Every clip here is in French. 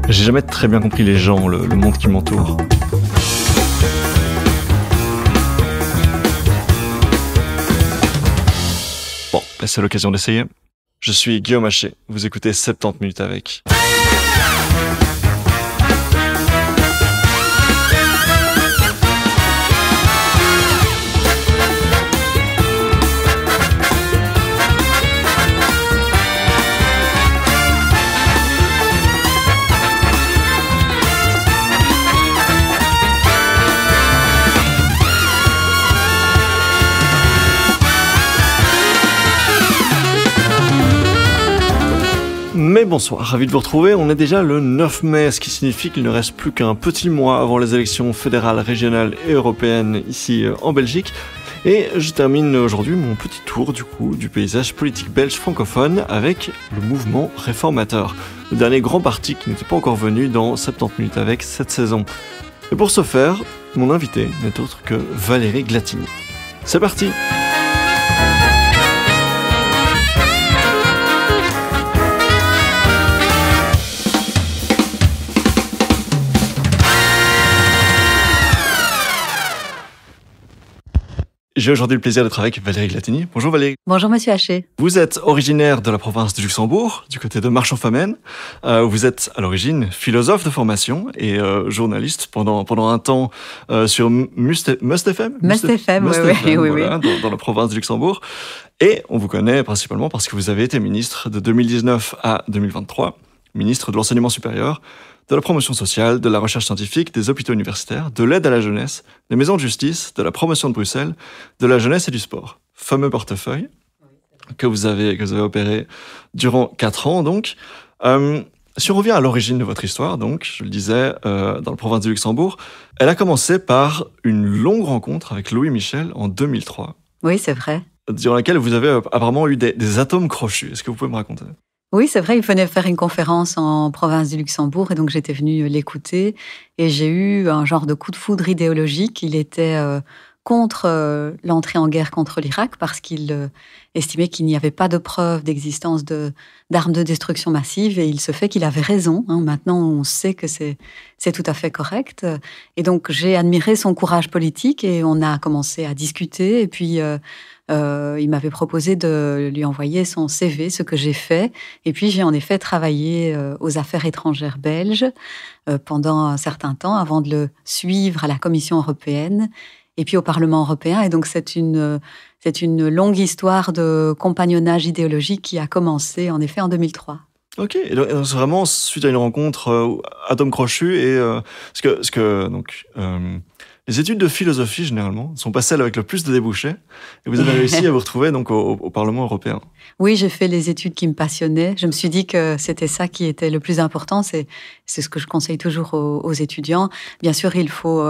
J'ai jamais très bien compris les gens, le monde qui m'entoure. Bon, c'est l'occasion d'essayer. Je suis Guillaume Haché, vous écoutez 70 minutes avec. Mais bonsoir, ravi de vous retrouver. On est déjà le 9 mai, ce qui signifie qu'il ne reste plus qu'un petit mois avant les élections fédérales, régionales et européennes ici en Belgique. Et je termine aujourd'hui mon petit tour du paysage politique belge francophone avec le mouvement réformateur, le dernier grand parti qui n'était pas encore venu dans 70 minutes avec cette saison. Et pour ce faire, mon invité n'est autre que Valérie Glatini. C'est parti! J'ai aujourd'hui le plaisir d'être avec Valérie Glatini. Bonjour Valérie. Bonjour Monsieur Haché. Vous êtes originaire de la province du Luxembourg, du côté de Marchand-Famenne. Vous êtes à l'origine philosophe de formation et journaliste pendant un temps sur Must FM. Oui. Dans la province du Luxembourg. Et on vous connaît principalement parce que vous avez été ministre de 2019 à 2023, ministre de l'enseignement supérieur, de la promotion sociale, de la recherche scientifique, des hôpitaux universitaires, de l'aide à la jeunesse, des maisons de justice, de la promotion de Bruxelles, de la jeunesse et du sport. Fameux portefeuille que vous avez opéré durant 4 ans, donc. Si on revient à l'origine de votre histoire, donc, je le disais, dans la province du Luxembourg, elle a commencé par une longue rencontre avec Louis Michel en 2003. Oui, c'est vrai. Durant laquelle vous avez apparemment eu des atomes crochus. Est-ce que vous pouvez me raconter ? Oui, c'est vrai, il venait faire une conférence en province du Luxembourg et donc j'étais venue l'écouter et j'ai eu un genre de coup de foudre idéologique. Il était contre l'entrée en guerre contre l'Irak parce qu'il estimait qu'il n'y avait pas de preuve d'existence d'armes de destruction massive et il se fait qu'il avait raison. Maintenant, on sait que c'est tout à fait correct. Et donc, j'ai admiré son courage politique et on a commencé à discuter et puis... il m'avait proposé de lui envoyer son CV, ce que j'ai fait. Et puis, j'ai en effet travaillé aux affaires étrangères belges pendant un certain temps avant de le suivre à la Commission européenne et puis au Parlement européen. Et donc, c'est une longue histoire de compagnonnage idéologique qui a commencé en effet en 2003. Ok, et donc, c'est vraiment suite à une rencontre atome crochu et les études de philosophie, généralement, ne sont pas celles avec le plus de débouchés. Et vous avez réussi à vous retrouver donc, au Parlement européen. Oui, j'ai fait les études qui me passionnaient. Je me suis dit que c'était ça qui était le plus important. C'est ce que je conseille toujours aux étudiants. Bien sûr, il faut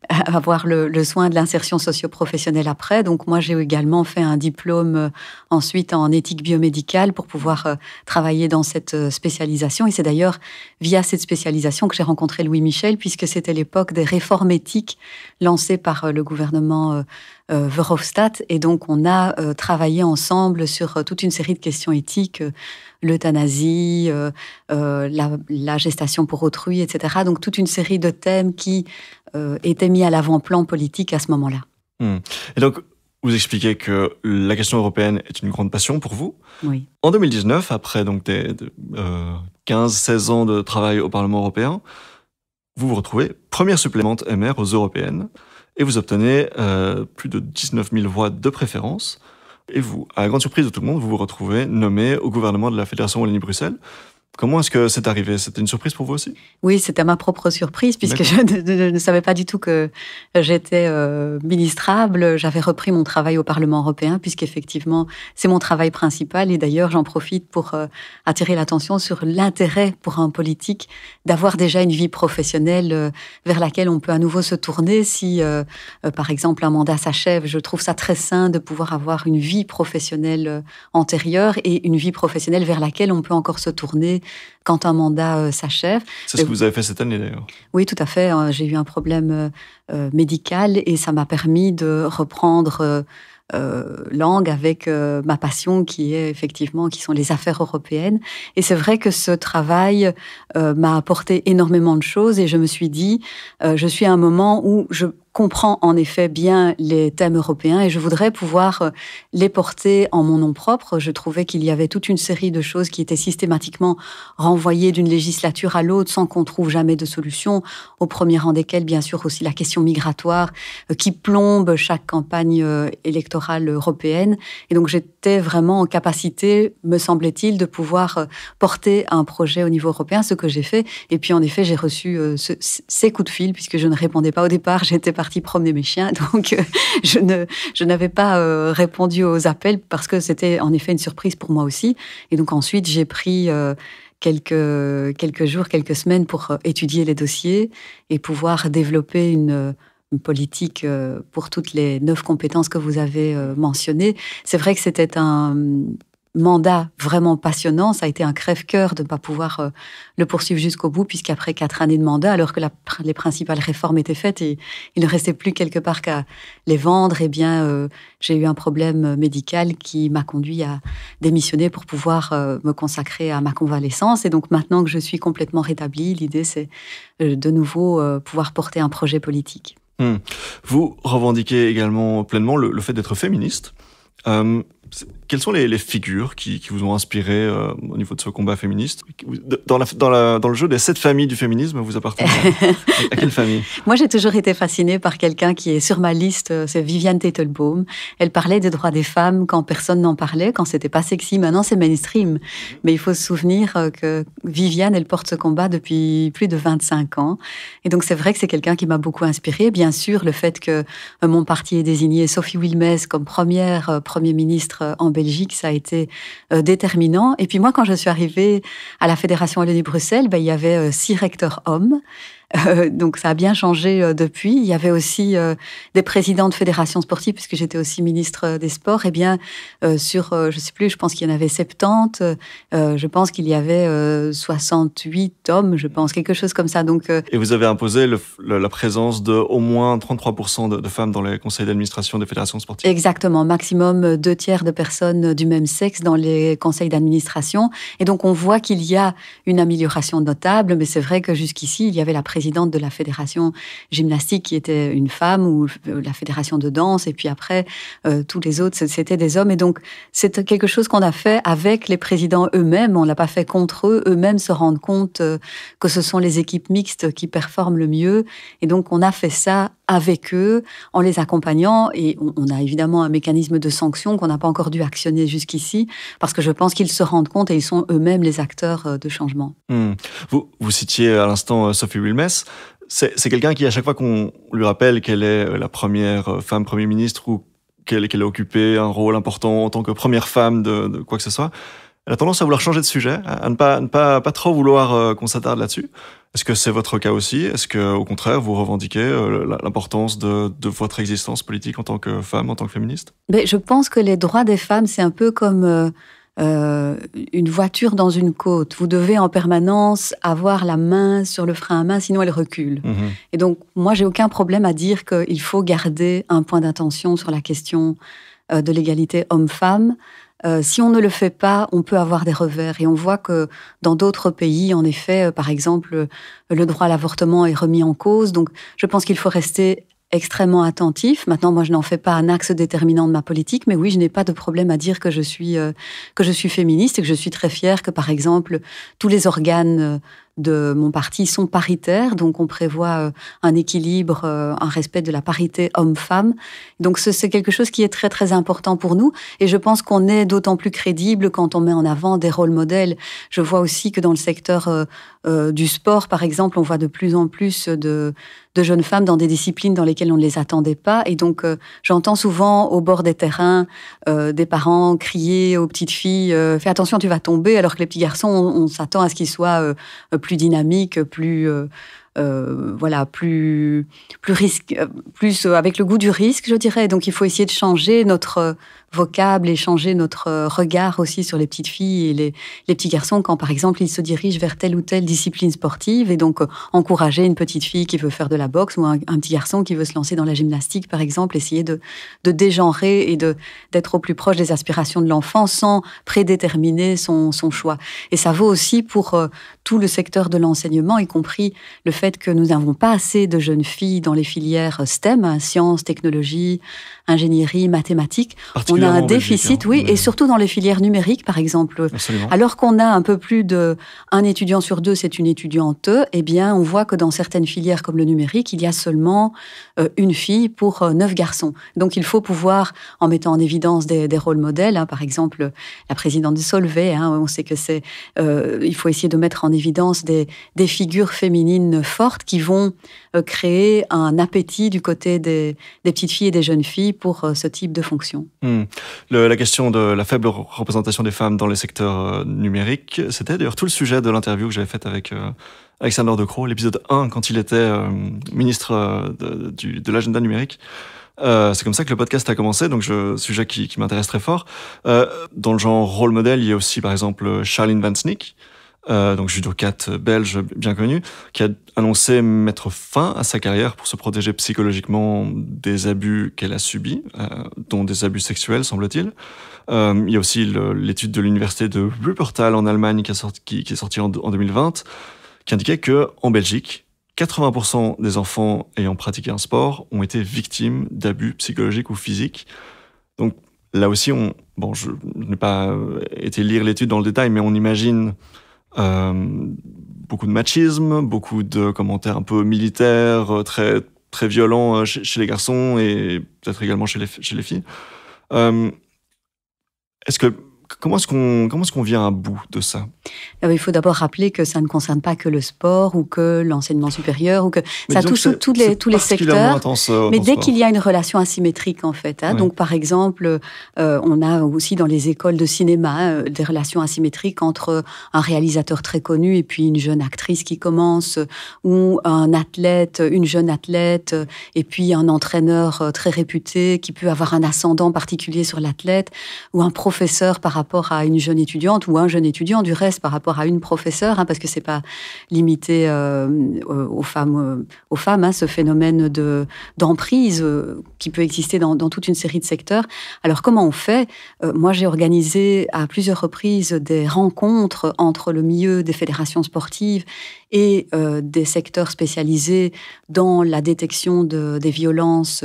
avoir le soin de l'insertion socio-professionnelle après. Donc, moi, j'ai également fait un diplôme ensuite en éthique biomédicale pour pouvoir travailler dans cette spécialisation. Et c'est d'ailleurs via cette spécialisation que j'ai rencontré Louis Michel, puisque c'était l'époque des réformes éthiques lancé par le gouvernement Verhofstadt. Et donc, on a travaillé ensemble sur toute une série de questions éthiques, l'euthanasie, la gestation pour autrui, etc. Donc, toute une série de thèmes qui étaient mis à l'avant-plan politique à ce moment-là. Et donc, vous expliquez que la question européenne est une grande passion pour vous. Oui. En 2019, après donc 15-16 ans de travail au Parlement européen, vous vous retrouvez première suppléante MR aux européennes et vous obtenez plus de 19 000 voix de préférence. Et vous, à la grande surprise de tout le monde, vous vous retrouvez nommé au gouvernement de la Fédération Wallonie-Bruxelles. Comment est-ce que c'est arrivé ? C'était une surprise pour vous aussi ? Oui, c'était ma propre surprise, puisque je ne savais pas du tout que j'étais ministrable. J'avais repris mon travail au Parlement européen, puisqu'effectivement, c'est mon travail principal. Et d'ailleurs, j'en profite pour attirer l'attention sur l'intérêt pour un politique d'avoir déjà une vie professionnelle vers laquelle on peut à nouveau se tourner. Si, par exemple, un mandat s'achève, je trouve ça très sain de pouvoir avoir une vie professionnelle antérieure et une vie professionnelle vers laquelle on peut encore se tourner quand un mandat s'achève. C'est ce que vous avez fait cette année d'ailleurs. Oui, tout à fait. J'ai eu un problème médical et ça m'a permis de reprendre langue avec ma passion qui sont les affaires européennes. Et c'est vrai que ce travail m'a apporté énormément de choses et je me suis dit, je suis à un moment où je comprends en effet bien les thèmes européens et je voudrais pouvoir les porter en mon nom propre. Je trouvais qu'il y avait toute une série de choses qui étaient systématiquement renvoyées d'une législature à l'autre sans qu'on trouve jamais de solution, au premier rang desquelles bien sûr aussi la question migratoire qui plombe chaque campagne électorale européenne. Et donc j'étais vraiment en capacité, me semblait-il, de pouvoir porter un projet au niveau européen, ce que j'ai fait. Et puis en effet, j'ai reçu ces coups de fil puisque je ne répondais pas au départ, j'étais partie promener mes chiens, donc je n'avais pas répondu aux appels parce que c'était en effet une surprise pour moi aussi. Et donc ensuite, j'ai pris quelques jours, quelques semaines pour étudier les dossiers et pouvoir développer une politique pour toutes les 9 compétences que vous avez mentionnées. C'est vrai que c'était un mandat vraiment passionnant. Ça a été un crève-cœur de ne pas pouvoir le poursuivre jusqu'au bout, puisqu'après 4 années de mandat, alors que les principales réformes étaient faites et il ne restait plus quelque part qu'à les vendre, eh bien, j'ai eu un problème médical qui m'a conduit à démissionner pour pouvoir me consacrer à ma convalescence. Et donc, maintenant que je suis complètement rétablie, l'idée, c'est de nouveau pouvoir porter un projet politique. Vous revendiquez également pleinement le fait d'être féministe. Quelles sont les figures qui vous ont inspiré au niveau de ce combat féministe ? Dans le jeu des 7 familles du féminisme, vous appartenez à quelle famille ? Moi, j'ai toujours été fascinée par quelqu'un qui est sur ma liste, c'est Viviane Teitelbaum. Elle parlait des droits des femmes quand personne n'en parlait, quand c'était pas sexy. Maintenant, c'est mainstream. Mais il faut se souvenir que Viviane, elle porte ce combat depuis plus de 25 ans. Et donc, c'est vrai que c'est quelqu'un qui m'a beaucoup inspirée. Bien sûr, le fait que mon parti ait désigné Sophie Wilmès comme Premier ministre en Belgique, ça a été déterminant. Et puis moi, quand je suis arrivée à la Fédération Wallonie-Bruxelles, il y avait 6 recteurs hommes. Donc ça a bien changé depuis. Il y avait aussi des présidents de fédérations sportives, puisque j'étais aussi ministre des Sports. Eh bien, je sais plus, je pense qu'il y en avait 70. Je pense qu'il y avait 68 hommes, je pense, quelque chose comme ça. Donc, Et vous avez imposé la présence de au moins 33% de femmes dans les conseils d'administration des fédérations sportives. Exactement, maximum 2/3 de personnes du même sexe dans les conseils d'administration. Et donc on voit qu'il y a une amélioration notable, mais c'est vrai que jusqu'ici, il y avait la présidente de la fédération gymnastique qui était une femme, ou la fédération de danse, et puis après, tous les autres, c'était des hommes. Et donc, c'est quelque chose qu'on a fait avec les présidents eux-mêmes. On ne l'a pas fait contre eux. Eux-mêmes se rendent compte que ce sont les équipes mixtes qui performent le mieux. Et donc, on a fait ça avec eux, en les accompagnant. Et on a évidemment un mécanisme de sanction qu'on n'a pas encore dû actionner jusqu'ici, parce que je pense qu'ils se rendent compte et ils sont eux-mêmes les acteurs de changement. Vous citiez à l'instant Sophie Wilmès. C'est quelqu'un qui, à chaque fois qu'on lui rappelle qu'elle est la première femme Premier ministre ou qu'elle a occupé un rôle important en tant que première femme de quoi que ce soit, elle a tendance à vouloir changer de sujet, à ne pas trop vouloir qu'on s'attarde là-dessus. Est-ce que c'est votre cas aussi ? Est-ce que, au contraire, vous revendiquez l'importance de votre existence politique en tant que femme, en tant que féministe ? Mais je pense que les droits des femmes, c'est un peu comme une voiture dans une côte. Vous devez en permanence avoir la main sur le frein à main, sinon elle recule. Et donc, moi, j'ai aucun problème à dire qu'il faut garder un point d'attention sur la question de l'égalité homme-femme. Si on ne le fait pas, on peut avoir des revers. Et on voit que dans d'autres pays, en effet, par exemple, le droit à l'avortement est remis en cause. Donc, je pense qu'il faut rester extrêmement attentif. Maintenant, moi, je n'en fais pas un axe déterminant de ma politique, mais oui, je n'ai pas de problème à dire que je suis féministe et que je suis très fière que, par exemple, tous les organes de mon parti sont paritaires, donc on prévoit un équilibre, un respect de la parité homme-femme. Donc c'est quelque chose qui est très très important pour nous, et je pense qu'on est d'autant plus crédible quand on met en avant des rôles modèles. Je vois aussi que dans le secteur du sport, par exemple, on voit de plus en plus de jeunes femmes dans des disciplines dans lesquelles on ne les attendait pas, et donc j'entends souvent au bord des terrains des parents crier aux petites filles « Fais attention, tu vas tomber », alors que les petits garçons, on s'attend à ce qu'ils soient plus dynamique, plus avec le goût du risque, je dirais. Donc il faut essayer de changer notre vocables et changer notre regard aussi sur les petites filles et les petits garçons quand, par exemple, ils se dirigent vers telle ou telle discipline sportive et donc encourager une petite fille qui veut faire de la boxe ou un petit garçon qui veut se lancer dans la gymnastique, par exemple, essayer de dégenrer et d'être au plus proche des aspirations de l'enfant sans prédéterminer son choix. Et ça vaut aussi pour tout le secteur de l'enseignement, y compris le fait que nous n'avons pas assez de jeunes filles dans les filières STEM, sciences, technologies, ingénierie, mathématiques. On a un déficit, oui, et surtout dans les filières numériques, par exemple. Absolument. Alors qu'on a un peu plus d'un étudiant sur 2, c'est une étudiante, eh bien, on voit que dans certaines filières comme le numérique, il y a seulement une fille pour 9 garçons. Donc, il faut pouvoir, en mettant en évidence des rôles modèles, par exemple, la présidente de Solvay, on sait que il faut essayer de mettre en évidence des figures féminines fortes qui vont créer un appétit du côté des petites filles et des jeunes filles pour ce type de fonction. La question de la faible représentation des femmes dans les secteurs numériques, c'était d'ailleurs tout le sujet de l'interview que j'avais faite avec Alexander De Croo, l'épisode 1, quand il était ministre de l'agenda numérique. C'est comme ça que le podcast a commencé, donc sujet qui m'intéresse très fort. Dans le genre rôle modèle, il y a aussi par exemple Charlene Van Snick, donc judokate belge bien connue, qui a annoncé mettre fin à sa carrière pour se protéger psychologiquement des abus qu'elle a subis, dont des abus sexuels, semble-t-il. Il y a aussi l'étude de l'université de Wuppertal en Allemagne qui est sortie en 2020, qui indiquait qu'en Belgique, 80% des enfants ayant pratiqué un sport ont été victimes d'abus psychologiques ou physiques. Donc là aussi, je n'ai pas été lire l'étude dans le détail, mais on imagine beaucoup de machisme, beaucoup de commentaires un peu militaires, très, très violents chez les garçons et peut-être également chez les filles. Comment est-ce qu'on vient à bout de ça ? Il faut d'abord rappeler que ça ne concerne pas que le sport ou que l'enseignement supérieur, ou que ça touche tous les secteurs. Mais dès qu'il y a une relation asymétrique, en fait. Ouais. Donc, par exemple, on a aussi dans les écoles de cinéma des relations asymétriques entre un réalisateur très connu et puis une jeune actrice qui commence, ou une jeune athlète, et puis un entraîneur très réputé qui peut avoir un ascendant particulier sur l'athlète, ou un professeur par rapport à une jeune étudiante, ou un jeune étudiant, du reste, par rapport à une professeure, parce que c'est pas limité aux femmes, ce phénomène d'emprise qui peut exister dans toute une série de secteurs. Alors, comment on fait ? Moi, j'ai organisé à plusieurs reprises des rencontres entre le milieu des fédérations sportives et des secteurs spécialisés dans la détection des violences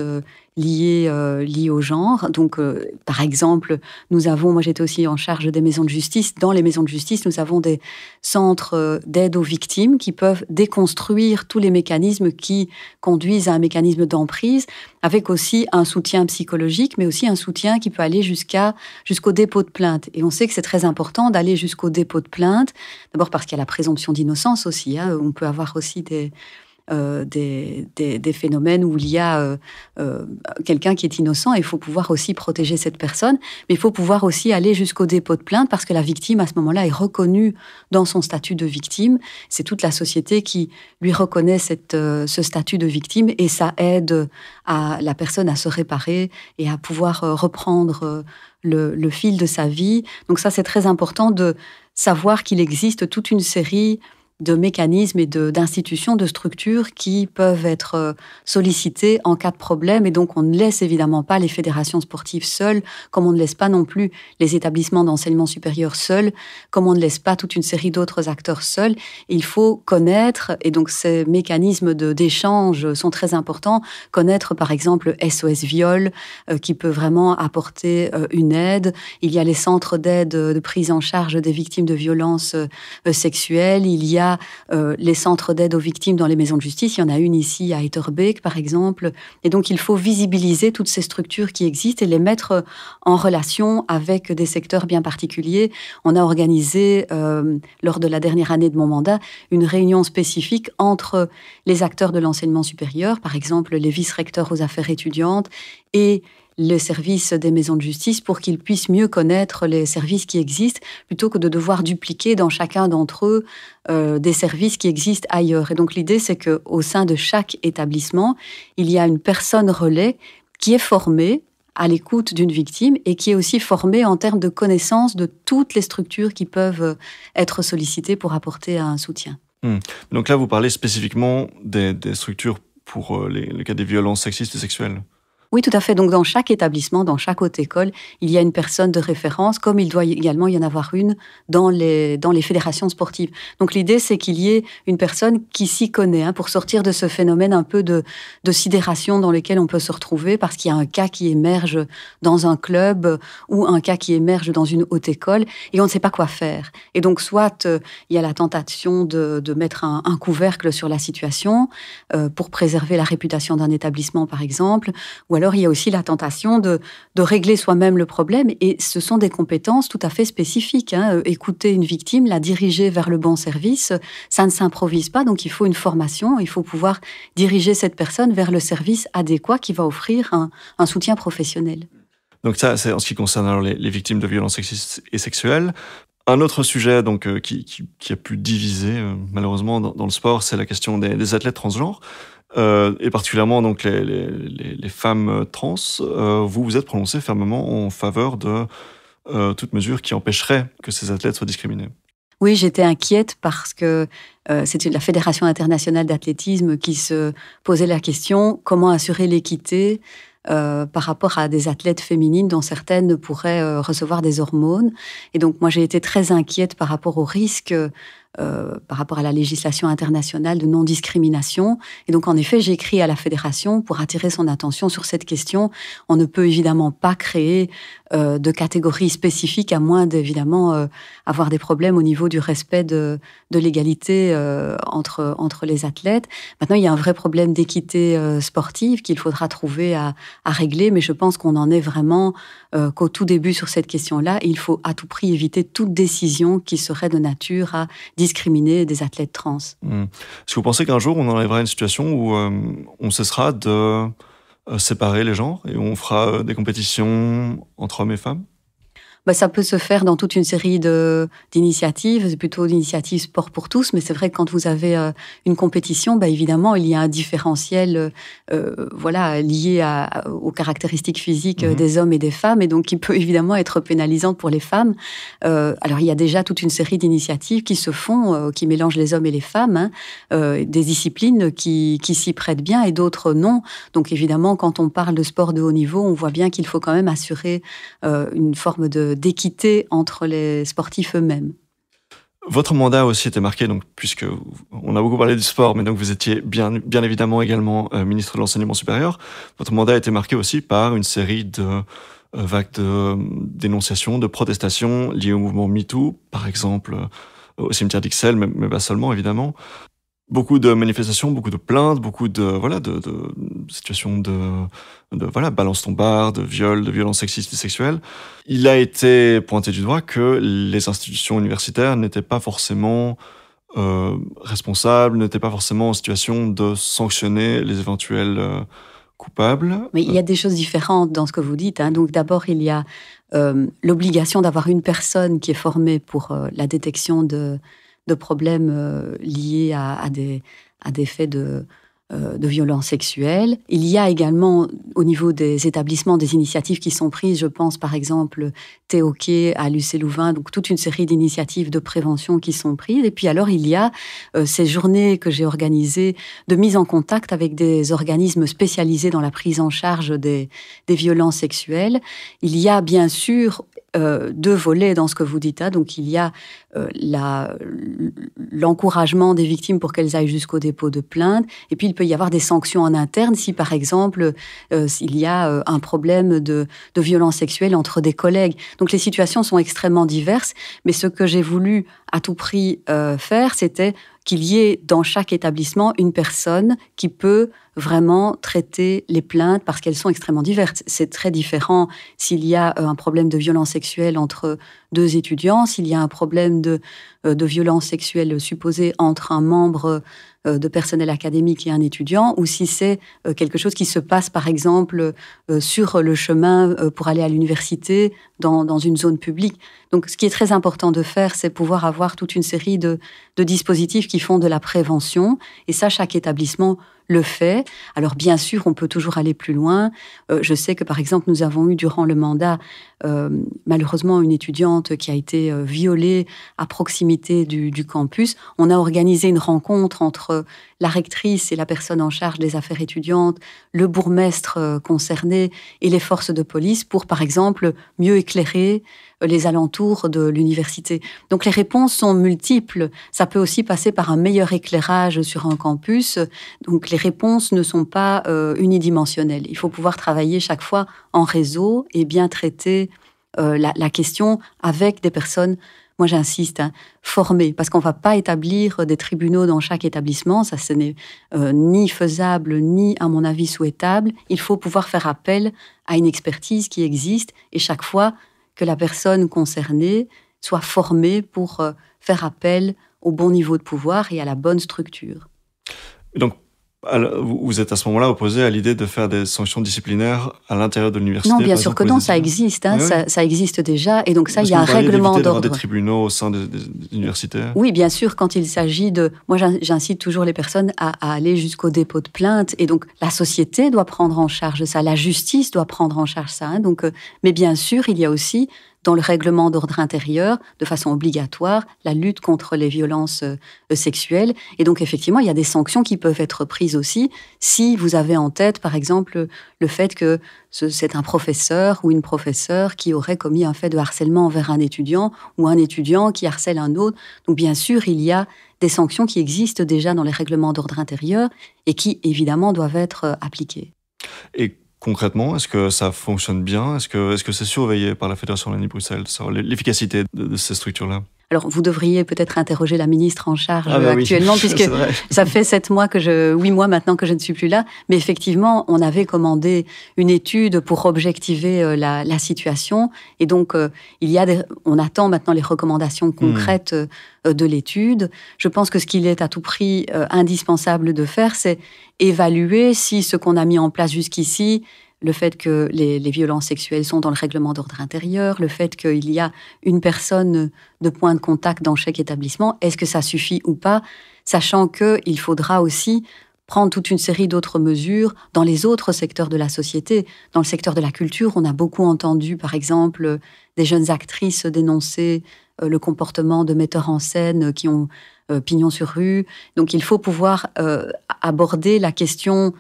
liées au genre. Donc, par exemple, moi j'étais aussi en charge des maisons de justice. Dans les maisons de justice, nous avons des centres d'aide aux victimes qui peuvent déconstruire tous les mécanismes qui conduisent à un mécanisme d'emprise, avec aussi un soutien psychologique, mais aussi un soutien qui peut aller jusqu'au dépôt de plainte. Et on sait que c'est très important d'aller jusqu'au dépôt de plainte, d'abord parce qu'il y a la présomption d'innocence aussi. On peut avoir aussi des phénomènes où il y a quelqu'un qui est innocent, et il faut pouvoir aussi protéger cette personne, mais il faut pouvoir aussi aller jusqu'au dépôt de plainte parce que la victime, à ce moment-là, est reconnue dans son statut de victime. C'est toute la société qui lui reconnaît ce statut de victime, et ça aide la personne à se réparer et à pouvoir reprendre le fil de sa vie. Donc ça, c'est très important de savoir qu'il existe toute une série de mécanismes et d'institutions, de structures qui peuvent être sollicitées en cas de problème. Et donc, on ne laisse évidemment pas les fédérations sportives seules, comme on ne laisse pas non plus les établissements d'enseignement supérieur seuls, comme on ne laisse pas toute une série d'autres acteurs seuls. Il faut connaître, et donc ces mécanismes d'échange sont très importants, connaître par exemple SOS Viol, qui peut vraiment apporter une aide. Il y a les centres d'aide de prise en charge des victimes de violences sexuelles. Il y a les centres d'aide aux victimes dans les maisons de justice. Il y en a une ici à Etterbeek, par exemple. Et donc, il faut visibiliser toutes ces structures qui existent et les mettre en relation avec des secteurs bien particuliers. On a organisé, lors de la dernière année de mon mandat, une réunion spécifique entre les acteurs de l'enseignement supérieur, par exemple les vice-recteurs aux affaires étudiantes, et les services des maisons de justice pour qu'ils puissent mieux connaître les services qui existent plutôt que de devoir dupliquer dans chacun d'entre eux des services qui existent ailleurs. Et donc l'idée, c'est qu'au sein de chaque établissement, il y a une personne relais qui est formée à l'écoute d'une victime et qui est aussi formé en termes de connaissance de toutes les structures qui peuvent être sollicitées pour apporter un soutien. Donc là, vous parlez spécifiquement des structures pour les cas des violences sexistes et sexuelles. Oui, tout à fait. Donc, dans chaque établissement, dans chaque haute école, il y a une personne de référence, comme il doit également y en avoir une dans les fédérations sportives. Donc, l'idée, c'est qu'il y ait une personne qui s'y connaît, pour sortir de ce phénomène un peu de sidération dans lequel on peut se retrouver parce qu'il y a un cas qui émerge dans un club ou un cas qui émerge dans une haute école et on ne sait pas quoi faire. Et donc, soit il y a la tentation de mettre un couvercle sur la situation pour préserver la réputation d'un établissement, par exemple, ou alors il y a aussi la tentation de régler soi-même le problème, et ce sont des compétences tout à fait spécifiques. Écouter une victime, la diriger vers le bon service, ça ne s'improvise pas, donc il faut une formation, il faut pouvoir diriger cette personne vers le service adéquat qui va offrir un soutien professionnel. Donc ça, c'est en ce qui concerne alors les victimes de violences sexistes et sexuelles. Un autre sujet donc, qui a pu diviser malheureusement dans le sport, c'est la question des athlètes transgenres. Et particulièrement donc les femmes trans, vous vous êtes prononcé fermement en faveur de toute mesure qui empêcherait que ces athlètes soient discriminés. Oui, j'étais inquiète parce que c'était la Fédération internationale d'athlétisme qui se posait la question comment assurer l'équité par rapport à des athlètes féminines dont certaines pourraient recevoir des hormones. Et donc moi j'ai été très inquiète par rapport au risque par rapport à la législation internationale de non-discrimination. Et donc, en effet, j'ai écrit à la Fédération pour attirer son attention sur cette question. On ne peut évidemment pas créer de catégories spécifiques, à moins d'évidemment avoir des problèmes au niveau du respect de l'égalité entre les athlètes. Maintenant, il y a un vrai problème d'équité sportive qu'il faudra trouver à régler, mais je pense qu'on en est vraiment qu'au tout début sur cette question-là. Il faut à tout prix éviter toute décision qui serait de nature à discriminer des athlètes trans. Est-ce que vous pensez qu'un jour, on en arrivera à une situation où on cessera de séparer les genres et on fera des compétitions entre hommes et femmes ? Ça peut se faire dans toute une série d'initiatives, c'est plutôt d'initiatives sport pour tous, mais c'est vrai que quand vous avez une compétition, évidemment, il y a un différentiel lié aux caractéristiques physiques des hommes et des femmes, et donc qui peut évidemment être pénalisant pour les femmes. Alors, il y a déjà toute une série d'initiatives qui se font, qui mélangent les hommes et les femmes, des disciplines qui s'y prêtent bien et d'autres non. Donc, évidemment, quand on parle de sport de haut niveau, on voit bien qu'il faut quand même assurer une forme d'équité entre les sportifs eux-mêmes. Votre mandat aussi était marqué, donc, puisque on a beaucoup parlé du sport, mais donc vous étiez bien évidemment également ministre de l'enseignement supérieur. Votre mandat était marqué aussi par une série de vagues de dénonciations, de protestations liées au mouvement MeToo, par exemple au cimetière d'Ixelles, mais pas seulement évidemment. Beaucoup de manifestations, beaucoup de plaintes, beaucoup de situations de balance ton bar, de viol, de violences sexistes et sexuelles. Il a été pointé du doigt que les institutions universitaires n'étaient pas forcément responsables, n'étaient pas forcément en situation de sanctionner les éventuels coupables. Mais il y a des choses différentes dans ce que vous dites. Donc d'abord, il y a l'obligation d'avoir une personne qui est formée pour la détection de problèmes liés à des faits de violences sexuelles. Il y a également, au niveau des établissements, des initiatives qui sont prises. Je pense par exemple Théoquet à Lucé-Louvain, donc toute une série d'initiatives de prévention qui sont prises. Et puis alors, il y a ces journées que j'ai organisées de mise en contact avec des organismes spécialisés dans la prise en charge des violences sexuelles. Il y a bien sûr deux volets dans ce que vous dites. Donc, il y a l'encouragement des victimes pour qu'elles aillent jusqu'au dépôt de plainte. Et puis, il peut y avoir des sanctions en interne si, par exemple, il y a un problème de violence sexuelle entre des collègues. Donc, les situations sont extrêmement diverses. Mais ce que j'ai voulu à tout prix faire, c'était qu'il y ait dans chaque établissement une personne qui peut vraiment traiter les plaintes parce qu'elles sont extrêmement diverses. C'est très différent s'il y a un problème de violence sexuelle entre deux étudiants, s'il y a un problème de violence sexuelle supposée entre un membre de personnel académique et un étudiant, ou si c'est quelque chose qui se passe, par exemple, sur le chemin pour aller à l'université, dans une zone publique. Donc, ce qui est très important de faire, c'est pouvoir avoir toute une série de dispositifs qui font de la prévention. Et ça, chaque établissement le fait. Alors bien sûr, on peut toujours aller plus loin. Je sais que par exemple, nous avons eu durant le mandat, malheureusement, une étudiante qui a été violée à proximité du campus. On a organisé une rencontre entre la rectrice et la personne en charge des affaires étudiantes, le bourgmestre concerné et les forces de police pour, par exemple, mieux éclairer les alentours de l'université. Donc les réponses sont multiples. Ça peut aussi passer par un meilleur éclairage sur un campus. Donc les réponses ne sont pas unidimensionnelles. Il faut pouvoir travailler chaque fois en réseau et bien traiter la question avec des personnes, moi j'insiste, formées, parce qu'on ne va pas établir des tribunaux dans chaque établissement. Ça, ce n'est ni faisable, ni, à mon avis, souhaitable. Il faut pouvoir faire appel à une expertise qui existe et chaque fois que la personne concernée soit formée pour faire appel au bon niveau de pouvoir et à la bonne structure. Donc, vous êtes à ce moment-là opposé à l'idée de faire des sanctions disciplinaires à l'intérieur de l'université? Non, bien sûr que non, ça existe. Oui. Ça existe déjà. Et donc ça, il y a un règlement d'ordre. Des tribunaux au sein des universités? Oui, bien sûr, quand il s'agit de... Moi, j'incite toujours les personnes à aller jusqu'au dépôt de plainte. Et donc, la société doit prendre en charge ça. La justice doit prendre en charge ça. Donc, mais bien sûr, il y a aussi dans le règlement d'ordre intérieur, de façon obligatoire, la lutte contre les violences sexuelles. Et donc, effectivement, il y a des sanctions qui peuvent être prises aussi si vous avez en tête, par exemple, le fait que c'est un professeur ou une professeure qui aurait commis un fait de harcèlement envers un étudiant ou un étudiant qui harcèle un autre. Donc, bien sûr, il y a des sanctions qui existent déjà dans les règlements d'ordre intérieur et qui, évidemment, doivent être appliquées. Et concrètement, est-ce que ça fonctionne bien? Est-ce que c'est surveillé par la Fédération Wallonie-Bruxelles, l'efficacité de ces structures-là? Alors, vous devriez peut-être interroger la ministre en charge actuellement, oui. puisque ça fait 8 mois maintenant que je ne suis plus là. Mais effectivement, on avait commandé une étude pour objectiver la situation. Et donc, on attend maintenant les recommandations concrètes de l'étude. Je pense que ce qu'il est à tout prix indispensable de faire, c'est évaluer si ce qu'on a mis en place jusqu'ici, le fait que les violences sexuelles sont dans le règlement d'ordre intérieur, le fait qu'il y a une personne de point de contact dans chaque établissement, est-ce que ça suffit ou pas, sachant qu'il faudra aussi prendre toute une série d'autres mesures dans les autres secteurs de la société. Dans le secteur de la culture, on a beaucoup entendu, par exemple, des jeunes actrices dénoncer le comportement de metteurs en scène qui ont pignon sur rue. Donc il faut pouvoir aborder la question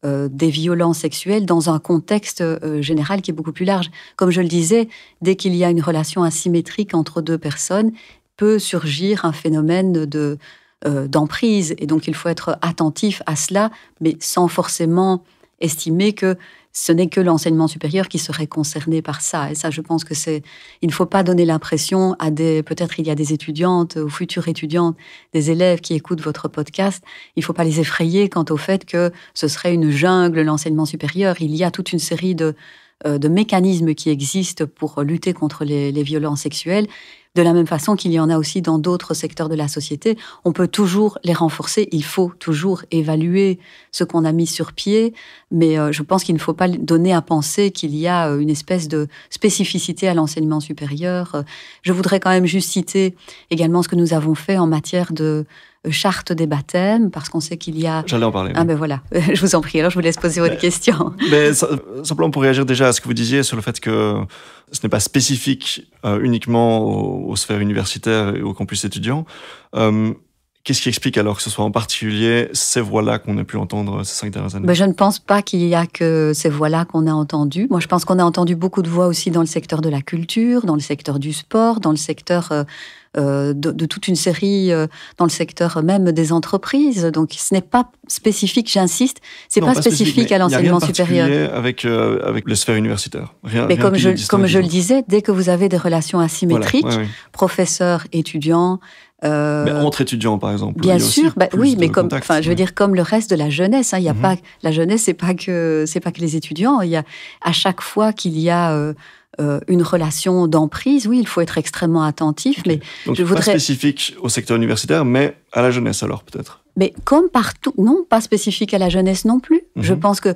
des violences sexuelles dans un contexte général qui est beaucoup plus large. Comme je le disais, dès qu'il y a une relation asymétrique entre deux personnes, peut surgir un phénomène d'emprise. Et donc, il faut être attentif à cela, mais sans forcément estimer que ce n'est que l'enseignement supérieur qui serait concerné par ça. Et ça, je pense que il ne faut pas donner l'impression peut-être il y a des étudiantes ou futures étudiantes, des élèves qui écoutent votre podcast, il ne faut pas les effrayer quant au fait que ce serait une jungle, l'enseignement supérieur. Il y a toute une série de mécanismes qui existent pour lutter contre les violences sexuelles. De la même façon qu'il y en a aussi dans d'autres secteurs de la société, on peut toujours les renforcer. Il faut toujours évaluer ce qu'on a mis sur pied, mais je pense qu'il ne faut pas donner à penser qu'il y a une espèce de spécificité à l'enseignement supérieur. Je voudrais quand même juste citer également ce que nous avons fait en matière de charte des baptêmes, parce qu'on sait qu'il y a... J'allais en parler. Ah ben voilà, je vous en prie, alors je vous laisse poser votre question. Mais simplement pour réagir déjà à ce que vous disiez sur le fait que ce n'est pas spécifique uniquement aux sphères universitaires et aux campus étudiants. Qu'est-ce qui explique alors que ce soit en particulier ces voix-là qu'on a pu entendre ces 5 dernières années? Je ne pense pas qu'il y a que ces voix-là qu'on a entendues. Moi, je pense qu'on a entendu beaucoup de voix aussi dans le secteur de la culture, dans le secteur du sport, dans le secteur de toute une série, dans le secteur même des entreprises. Donc, ce n'est pas spécifique, j'insiste, c'est pas spécifique à l'enseignement supérieur. Il n'y a rien de particulier avec les sphères universitaires. Mais comme je le disais, dès que vous avez des relations asymétriques, voilà, professeurs, étudiants, mais entre étudiants, par exemple. Bien sûr, oui, mais comme, contact, je veux dire, comme le reste de la jeunesse, il y a pas la jeunesse, c'est pas que les étudiants. Il y a à chaque fois qu'il y a une relation d'emprise, oui, il faut être extrêmement attentif. Okay. Mais donc, pas spécifique au secteur universitaire, mais à la jeunesse alors peut-être. Mais comme partout, non, pas spécifique à la jeunesse non plus. Je pense que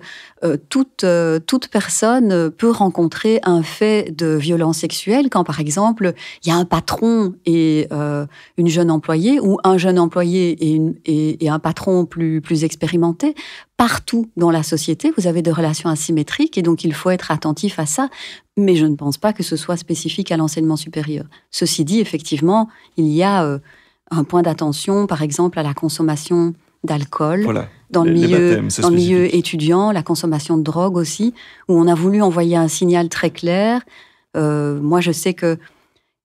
toute personne peut rencontrer un fait de violence sexuelle quand, par exemple, il y a un patron et une jeune employée, ou un jeune employé et un patron plus expérimenté. Partout dans la société, vous avez des relations asymétriques et donc il faut être attentif à ça. Mais je ne pense pas que ce soit spécifique à l'enseignement supérieur. Ceci dit, effectivement, il y a un point d'attention, par exemple, à la consommation d'alcool, voilà, dans le milieu étudiant, la consommation de drogue aussi, où on a voulu envoyer un signal très clair. Moi, je sais qu'il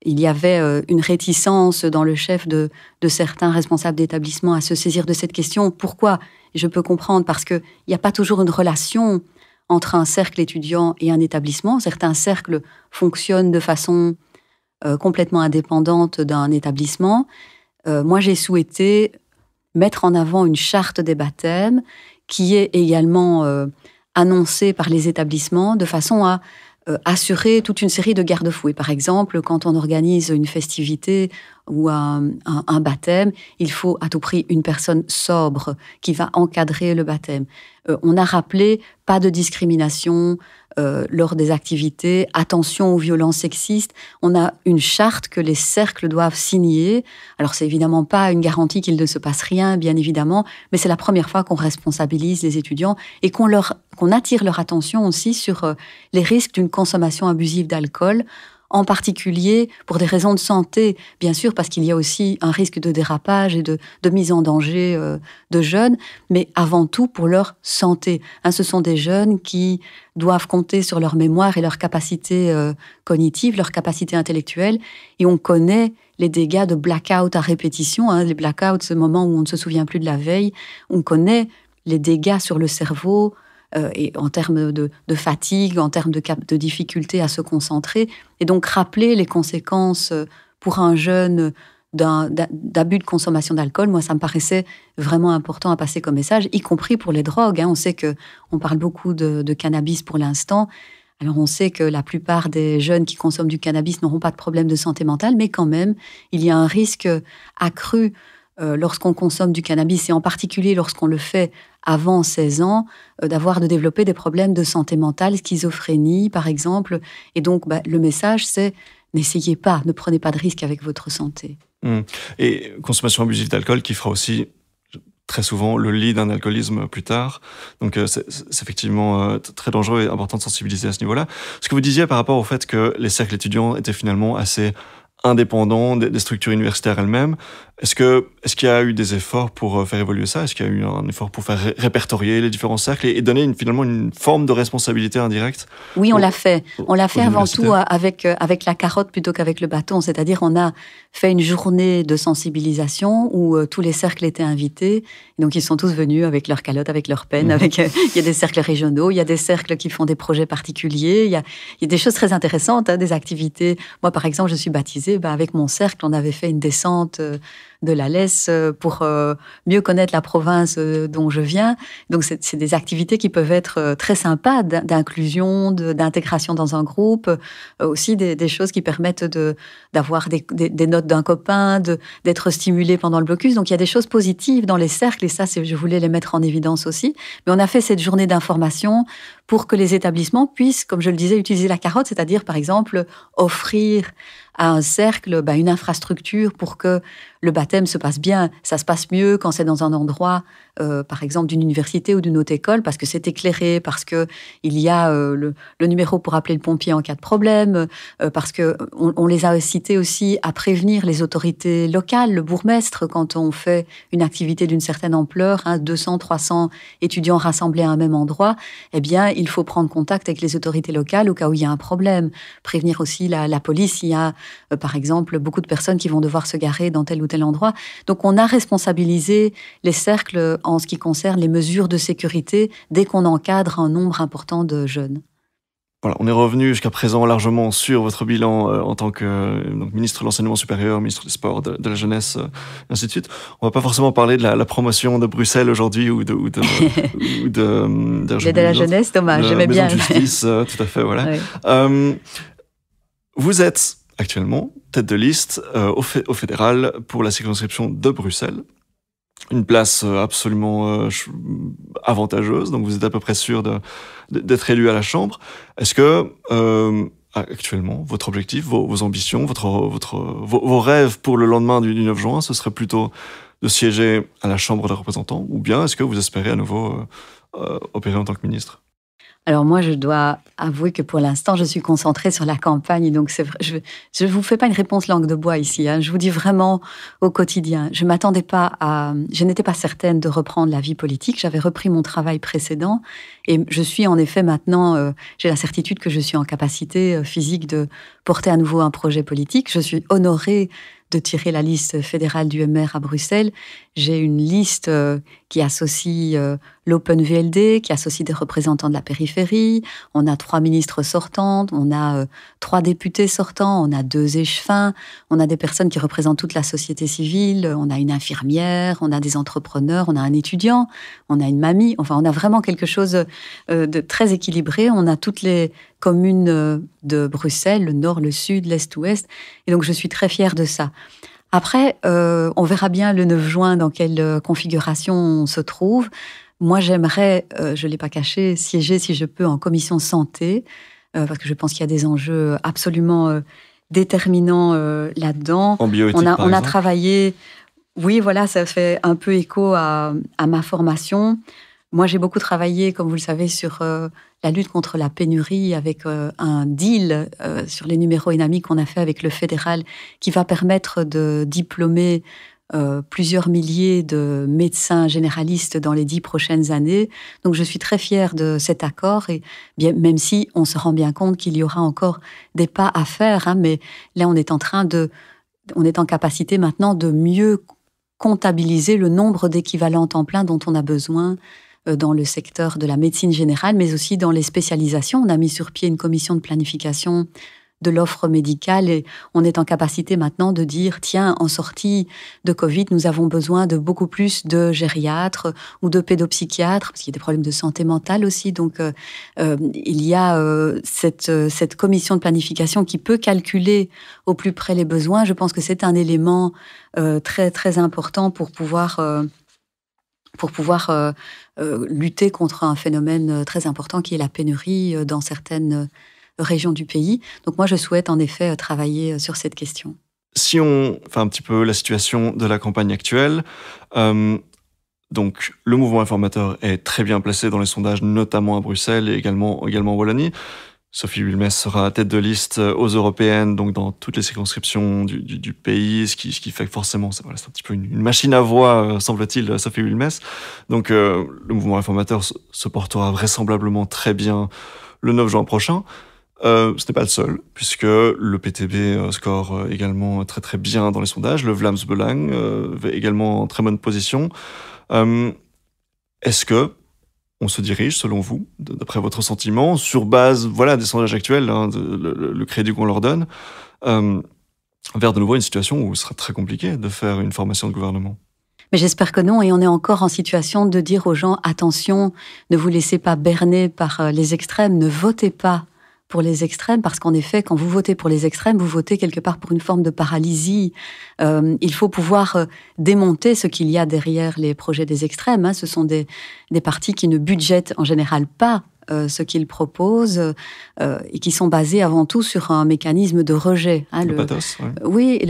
y avait une réticence dans le chef de certains responsables d'établissement à se saisir de cette question. Pourquoi ? Je peux comprendre, parce qu'il n'y a pas toujours une relation entre un cercle étudiant et un établissement. Certains cercles fonctionnent de façon complètement indépendante d'un établissement. Moi, j'ai souhaité mettre en avant une charte des baptêmes qui est également annoncée par les établissements de façon à assurer toute une série de garde-fous. Et par exemple, quand on organise une festivité ou un baptême, il faut à tout prix une personne sobre qui va encadrer le baptême. On a rappelé pas de discrimination lors des activités, attention aux violences sexistes. On a une charte que les cercles doivent signer. Alors, c'est évidemment pas une garantie qu'il ne se passe rien, bien évidemment, mais c'est la première fois qu'on responsabilise les étudiants et qu'on attire leur attention aussi sur les risques d'une consommation abusive d'alcool, en particulier pour des raisons de santé, bien sûr, parce qu'il y a aussi un risque de dérapage et de mise en danger de jeunes, mais avant tout pour leur santé. Ce sont des jeunes qui doivent compter sur leur mémoire et leur capacité cognitive, leur capacité intellectuelle, et on connaît les dégâts de blackout à répétition, les blackouts, ce moment où on ne se souvient plus de la veille, on connaît les dégâts sur le cerveau, et en termes de fatigue, en termes de difficulté à se concentrer. Et donc, rappeler les conséquences pour un jeune d'abus de consommation d'alcool, moi, ça me paraissait vraiment important à passer comme message, y compris pour les drogues. On sait qu'on parle beaucoup de cannabis pour l'instant. Alors, on sait que la plupart des jeunes qui consomment du cannabis n'auront pas de problème de santé mentale, mais quand même, il y a un risque accru lorsqu'on consomme du cannabis, et en particulier lorsqu'on le fait avant 16 ans, de développer des problèmes de santé mentale, schizophrénie par exemple. Et donc, le message, c'est n'essayez pas, ne prenez pas de risques avec votre santé. Et consommation abusive d'alcool qui fera aussi très souvent le lit d'un alcoolisme plus tard. Donc c'est effectivement très dangereux et important de sensibiliser à ce niveau-là. Ce que vous disiez par rapport au fait que les cercles étudiants étaient finalement assez indépendants des structures universitaires elles-mêmes. Est-ce qu'il y a eu des efforts pour faire évoluer ça ? Est-ce qu'il y a eu un effort pour faire répertorier les différents cercles et donner finalement une forme de responsabilité indirecte ? Oui, on l'a fait. On l'a fait avant tout avec la carotte plutôt qu'avec le bâton. C'est-à-dire, on a fait une journée de sensibilisation où tous les cercles étaient invités. Et donc, ils sont tous venus avec leurs calottes, avec leurs pennes. Il y a des cercles régionaux, il y a des cercles qui font des projets particuliers. Il y a des choses très intéressantes, des activités. Moi, par exemple, je suis baptisée. Avec mon cercle, on avait fait une descente de la Lesse pour mieux connaître la province dont je viens. Donc, c'est des activités qui peuvent être très sympas, d'inclusion, d'intégration dans un groupe, aussi des choses qui permettent d'avoir des notes d'un copain, d'être stimulé pendant le blocus. Donc, il y a des choses positives dans les cercles, et ça, je voulais les mettre en évidence aussi. Mais on a fait cette journée d'information pour que les établissements puissent, comme je le disais, utiliser la carotte, c'est-à-dire, par exemple, offrir à un cercle une infrastructure pour que le baptême se passe bien. Ça se passe mieux quand c'est dans un endroit, par exemple, d'une université ou d'une haute école, parce que c'est éclairé, parce qu'il y a le numéro pour appeler le pompier en cas de problème, parce qu'on les a cités aussi à prévenir les autorités locales, le bourgmestre, quand on fait une activité d'une certaine ampleur, 200, 300 étudiants rassemblés à un même endroit, eh bien, il faut prendre contact avec les autorités locales au cas où il y a un problème. Prévenir aussi la police s'il y a, par exemple, beaucoup de personnes qui vont devoir se garer dans tel ou tel endroit. Donc, on a responsabilisé les cercles en ce qui concerne les mesures de sécurité dès qu'on encadre un nombre important de jeunes. Voilà, on est revenu jusqu'à présent largement sur votre bilan en tant que ministre de l'Enseignement supérieur, ministre des Sports, de la Jeunesse, ainsi de suite. On ne va pas forcément parler de la promotion de Bruxelles aujourd'hui ou de la jeunesse, dommage, j'aimais bien. Maison de justice, tout à fait, voilà. Oui. Vous êtes actuellement tête de liste au fédéral pour la circonscription de Bruxelles. une place absolument avantageuse, donc vous êtes à peu près sûr d'être élu à la Chambre. Est-ce que, actuellement, votre objectif, vos ambitions, vos rêves pour le lendemain du 9 juin, ce serait plutôt de siéger à la Chambre des représentants, ou bien est-ce que vous espérez à nouveau opérer en tant que ministre ? Alors moi, je dois avouer que pour l'instant, je suis concentrée sur la campagne. Donc c'est vrai, je vous fais pas une réponse langue de bois ici. Je vous dis vraiment au quotidien. Je n'étais pas certaine de reprendre la vie politique. J'avais repris mon travail précédent et je suis en effet maintenant, j'ai la certitude que je suis en capacité physique de porter à nouveau un projet politique. Je suis honorée de tirer la liste fédérale du MR à Bruxelles. J'ai une liste qui associe l'Open VLD, qui associe des représentants de la périphérie. On a 3 ministres sortantes, on a 3 députés sortants, on a 2 échevins, on a des personnes qui représentent toute la société civile, on a une infirmière, on a des entrepreneurs, on a un étudiant, on a une mamie. Enfin, on a vraiment quelque chose de très équilibré. On a toutes les communes de Bruxelles, le nord, le sud, l'est, ouest. Et donc, je suis très fière de ça. Après, on verra bien le 9 juin dans quelle configuration on se trouve. Moi, j'aimerais, je ne l'ai pas caché, siéger, si je peux, en commission santé, parce que je pense qu'il y a des enjeux absolument déterminants là-dedans. En bioéthique, on a travaillé... Oui, voilà, ça fait un peu écho à ma formation. Moi, j'ai beaucoup travaillé, comme vous le savez, sur la lutte contre la pénurie avec un deal sur les numéros ENAMI qu'on a fait avec le fédéral qui va permettre de diplômer plusieurs milliers de médecins généralistes dans les 10 prochaines années. Donc, je suis très fière de cet accord, et bien, même si on se rend bien compte qu'il y aura encore des pas à faire, mais là, on est en capacité maintenant de mieux comptabiliser le nombre d'équivalents temps plein dont on a besoin dans le secteur de la médecine générale, mais aussi dans les spécialisations. On a mis sur pied une commission de planification de l'offre médicale et on est en capacité maintenant de dire, tiens, en sortie de Covid, nous avons besoin de beaucoup plus de gériatres ou de pédopsychiatres, parce qu'il y a des problèmes de santé mentale aussi. Donc, il y a cette commission de planification qui peut calculer au plus près les besoins. Je pense que c'est un élément très, très important pour pouvoir lutter contre un phénomène très important qui est la pénurie dans certaines régions du pays. Donc moi, je souhaite en effet travailler sur cette question. Si on fait un petit peu la situation de la campagne actuelle, donc le mouvement informateur est très bien placé dans les sondages, notamment à Bruxelles et également en Wallonie. Sophie Wilmès sera tête de liste aux européennes, donc dans toutes les circonscriptions du pays, ce qui fait que forcément, c'est un petit peu une machine à voix, semble-t-il, Sophie Wilmès. Donc le mouvement informateur se portera vraisemblablement très bien le 9 juin prochain. Ce n'est pas le seul, puisque le PTB score également très très bien dans les sondages. Le Vlaams Belang est également en très bonne position. Est-ce que on se dirige, selon vous, d'après votre sentiment, sur base des sondages actuels, le crédit qu'on leur donne, vers de nouveau une situation où ce sera très compliqué de faire une formation de gouvernement? Mais j'espère que non, et on est encore en situation de dire aux gens, attention, ne vous laissez pas berner par les extrêmes, ne votez pas pour les extrêmes, parce qu'en effet, quand vous votez pour les extrêmes, vous votez quelque part pour une forme de paralysie. Il faut pouvoir démonter ce qu'il y a derrière les projets des extrêmes. Ce sont des partis qui ne budgètent en général pas ce qu'ils proposent et qui sont basés avant tout sur un mécanisme de rejet. Le pathos, ouais. Oui,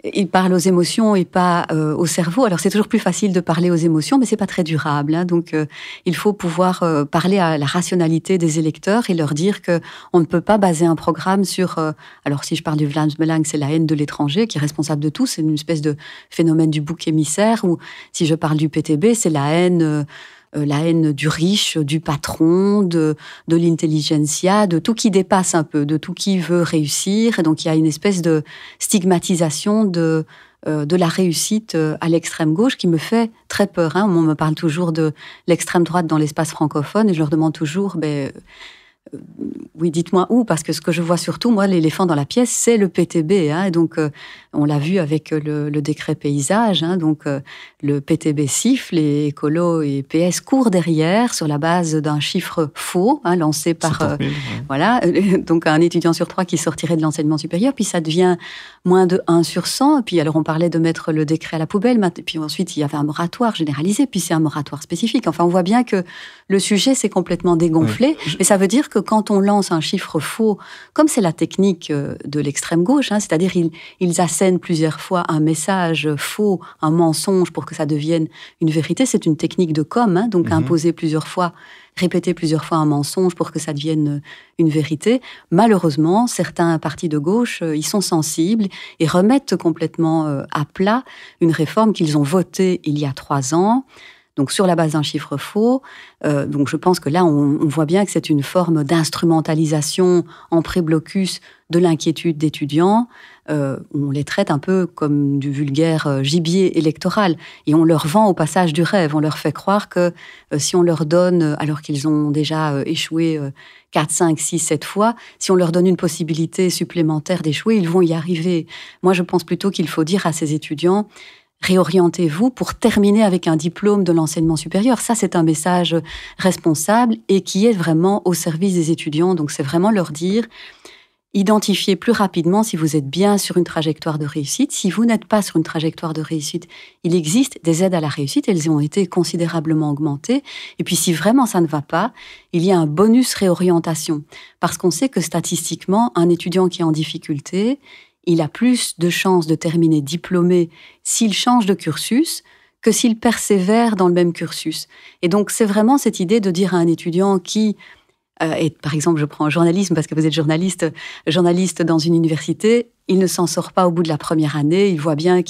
ils parlent aux émotions et pas au cerveau. Alors c'est toujours plus facile de parler aux émotions, mais c'est pas très durable. Donc il faut pouvoir parler à la rationalité des électeurs et leur dire que on ne peut pas baser un programme sur... alors si je parle du Vlaams Belang, c'est la haine de l'étranger qui est responsable de tout. C'est une espèce de phénomène du bouc émissaire. Ou si je parle du PTB, c'est la haine du riche, du patron, de l'intelligentsia, de tout qui dépasse un peu, de tout qui veut réussir. Et donc, il y a une espèce de stigmatisation de la réussite à l'extrême gauche qui me fait très peur. On me parle toujours de l'extrême droite dans l'espace francophone et je leur demande toujours, Oui, dites-moi où, parce que ce que je vois surtout, moi, l'éléphant dans la pièce, c'est le PTB. Et donc, on l'a vu avec le décret paysage. Donc, le PTB siffle, les écolos et PS courent derrière sur la base d'un chiffre faux, lancé par 70 000, voilà, donc un étudiant sur 3 qui sortirait de l'enseignement supérieur. Puis ça devient moins de 1 sur 100. Puis alors, on parlait de mettre le décret à la poubelle. Puis ensuite, il y avait un moratoire généralisé. Puis c'est un moratoire spécifique. Enfin, on voit bien que le sujet s'est complètement dégonflé. Oui. Mais ça veut dire que quand on lance un chiffre faux, comme c'est la technique de l'extrême gauche, c'est-à-dire ils assènent plusieurs fois un message faux, un mensonge pour que ça devienne une vérité. C'est une technique de com, donc imposer plusieurs fois, répéter plusieurs fois un mensonge pour que ça devienne une vérité. Malheureusement, certains partis de gauche y sont sensibles et remettent complètement à plat une réforme qu'ils ont votée il y a 3 ans. Donc sur la base d'un chiffre faux. Donc je pense que là, on voit bien que c'est une forme d'instrumentalisation en pré-blocus de l'inquiétude d'étudiants. On les traite un peu comme du vulgaire gibier électoral. Et on leur vend au passage du rêve. On leur fait croire que si on leur donne, alors qu'ils ont déjà échoué 4, 5, 6, 7 fois, si on leur donne une possibilité supplémentaire d'échouer, ils vont y arriver. Moi, je pense plutôt qu'il faut dire à ces étudiants: réorientez-vous pour terminer avec un diplôme de l'enseignement supérieur. Ça, c'est un message responsable et qui est vraiment au service des étudiants. Donc, c'est vraiment leur dire: identifiez plus rapidement si vous êtes bien sur une trajectoire de réussite. Si vous n'êtes pas sur une trajectoire de réussite, il existe des aides à la réussite. Elles ont été considérablement augmentées. Et puis, si vraiment ça ne va pas, il y a un bonus réorientation. Parce qu'on sait que statistiquement, un étudiant qui est en difficulté, il a plus de chances de terminer diplômé s'il change de cursus que s'il persévère dans le même cursus. Et donc, c'est vraiment cette idée de dire à un étudiant qui est, par exemple, je prends un journalisme parce que vous êtes journaliste dans une université, il ne s'en sort pas au bout de la première année, il voit bien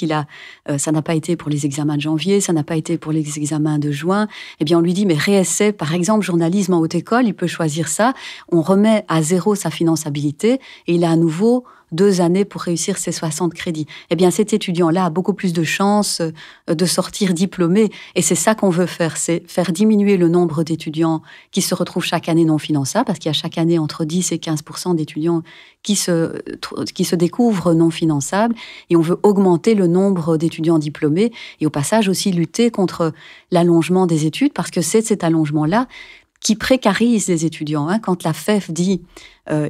ça n'a pas été pour les examens de janvier, ça n'a pas été pour les examens de juin. Eh bien, on lui dit, mais réessaie, par exemple, journalisme en haute école, il peut choisir ça, on remet à zéro sa finançabilité et il a à nouveau 2 années pour réussir ses 60 crédits. Eh bien, cet étudiant-là a beaucoup plus de chances de sortir diplômé. Et c'est ça qu'on veut faire, c'est faire diminuer le nombre d'étudiants qui se retrouvent chaque année non finançables, parce qu'il y a chaque année entre 10 et 15% d'étudiants qui se découvrent non finançables. Et on veut augmenter le nombre d'étudiants diplômés et au passage aussi lutter contre l'allongement des études, parce que c'est cet allongement-là qui précarise les étudiants. Quand la FEF dit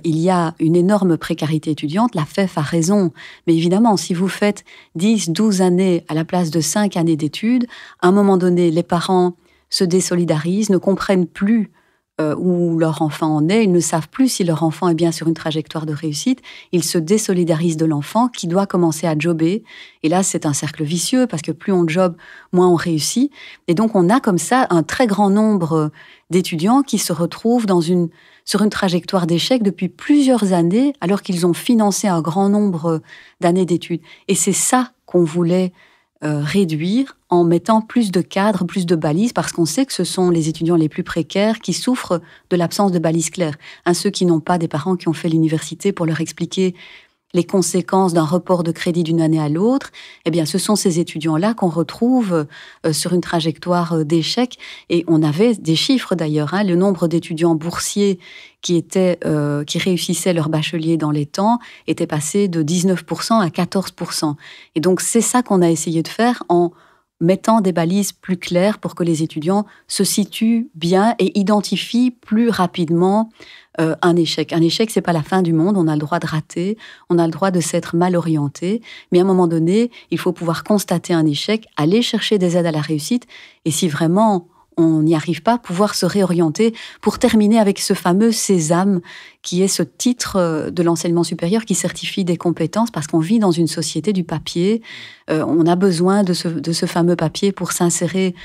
il y a une énorme précarité étudiante, la FEF a raison. Mais évidemment, si vous faites 10, 12 années à la place de 5 années d'études, à un moment donné, les parents se désolidarisent, ne comprennent plus où leur enfant en est, ils ne savent plus si leur enfant est bien sur une trajectoire de réussite, ils se désolidarisent de l'enfant qui doit commencer à jobber. Et là, c'est un cercle vicieux, parce que plus on jobe, moins on réussit. Et donc, on a comme ça un très grand nombre d'étudiants qui se retrouvent sur une trajectoire d'échec depuis plusieurs années, alors qu'ils ont financé un grand nombre d'années d'études. Et c'est ça qu'on voulait réduire en mettant plus de cadres, plus de balises, parce qu'on sait que ce sont les étudiants les plus précaires qui souffrent de l'absence de balises claires. Ceux qui n'ont pas des parents qui ont fait l'université pour leur expliquer les conséquences d'un report de crédit d'une année à l'autre, eh bien, ce sont ces étudiants-là qu'on retrouve sur une trajectoire d'échec. Et on avait des chiffres d'ailleurs, le nombre d'étudiants boursiers qui réussissaient leur bachelier dans les temps était passé de 19% à 14%. Et donc, c'est ça qu'on a essayé de faire en mettant des balises plus claires pour que les étudiants se situent bien et identifient plus rapidement un échec. Un échec, c'est pas la fin du monde, on a le droit de rater, on a le droit de s'être mal orienté, mais à un moment donné, il faut pouvoir constater un échec, aller chercher des aides à la réussite, et si vraiment on n'y arrive pas, pouvoir se réorienter pour terminer avec ce fameux sésame qui est ce titre de l'enseignement supérieur qui certifie des compétences, parce qu'on vit dans une société du papier. On a besoin de ce fameux papier pour s'insérer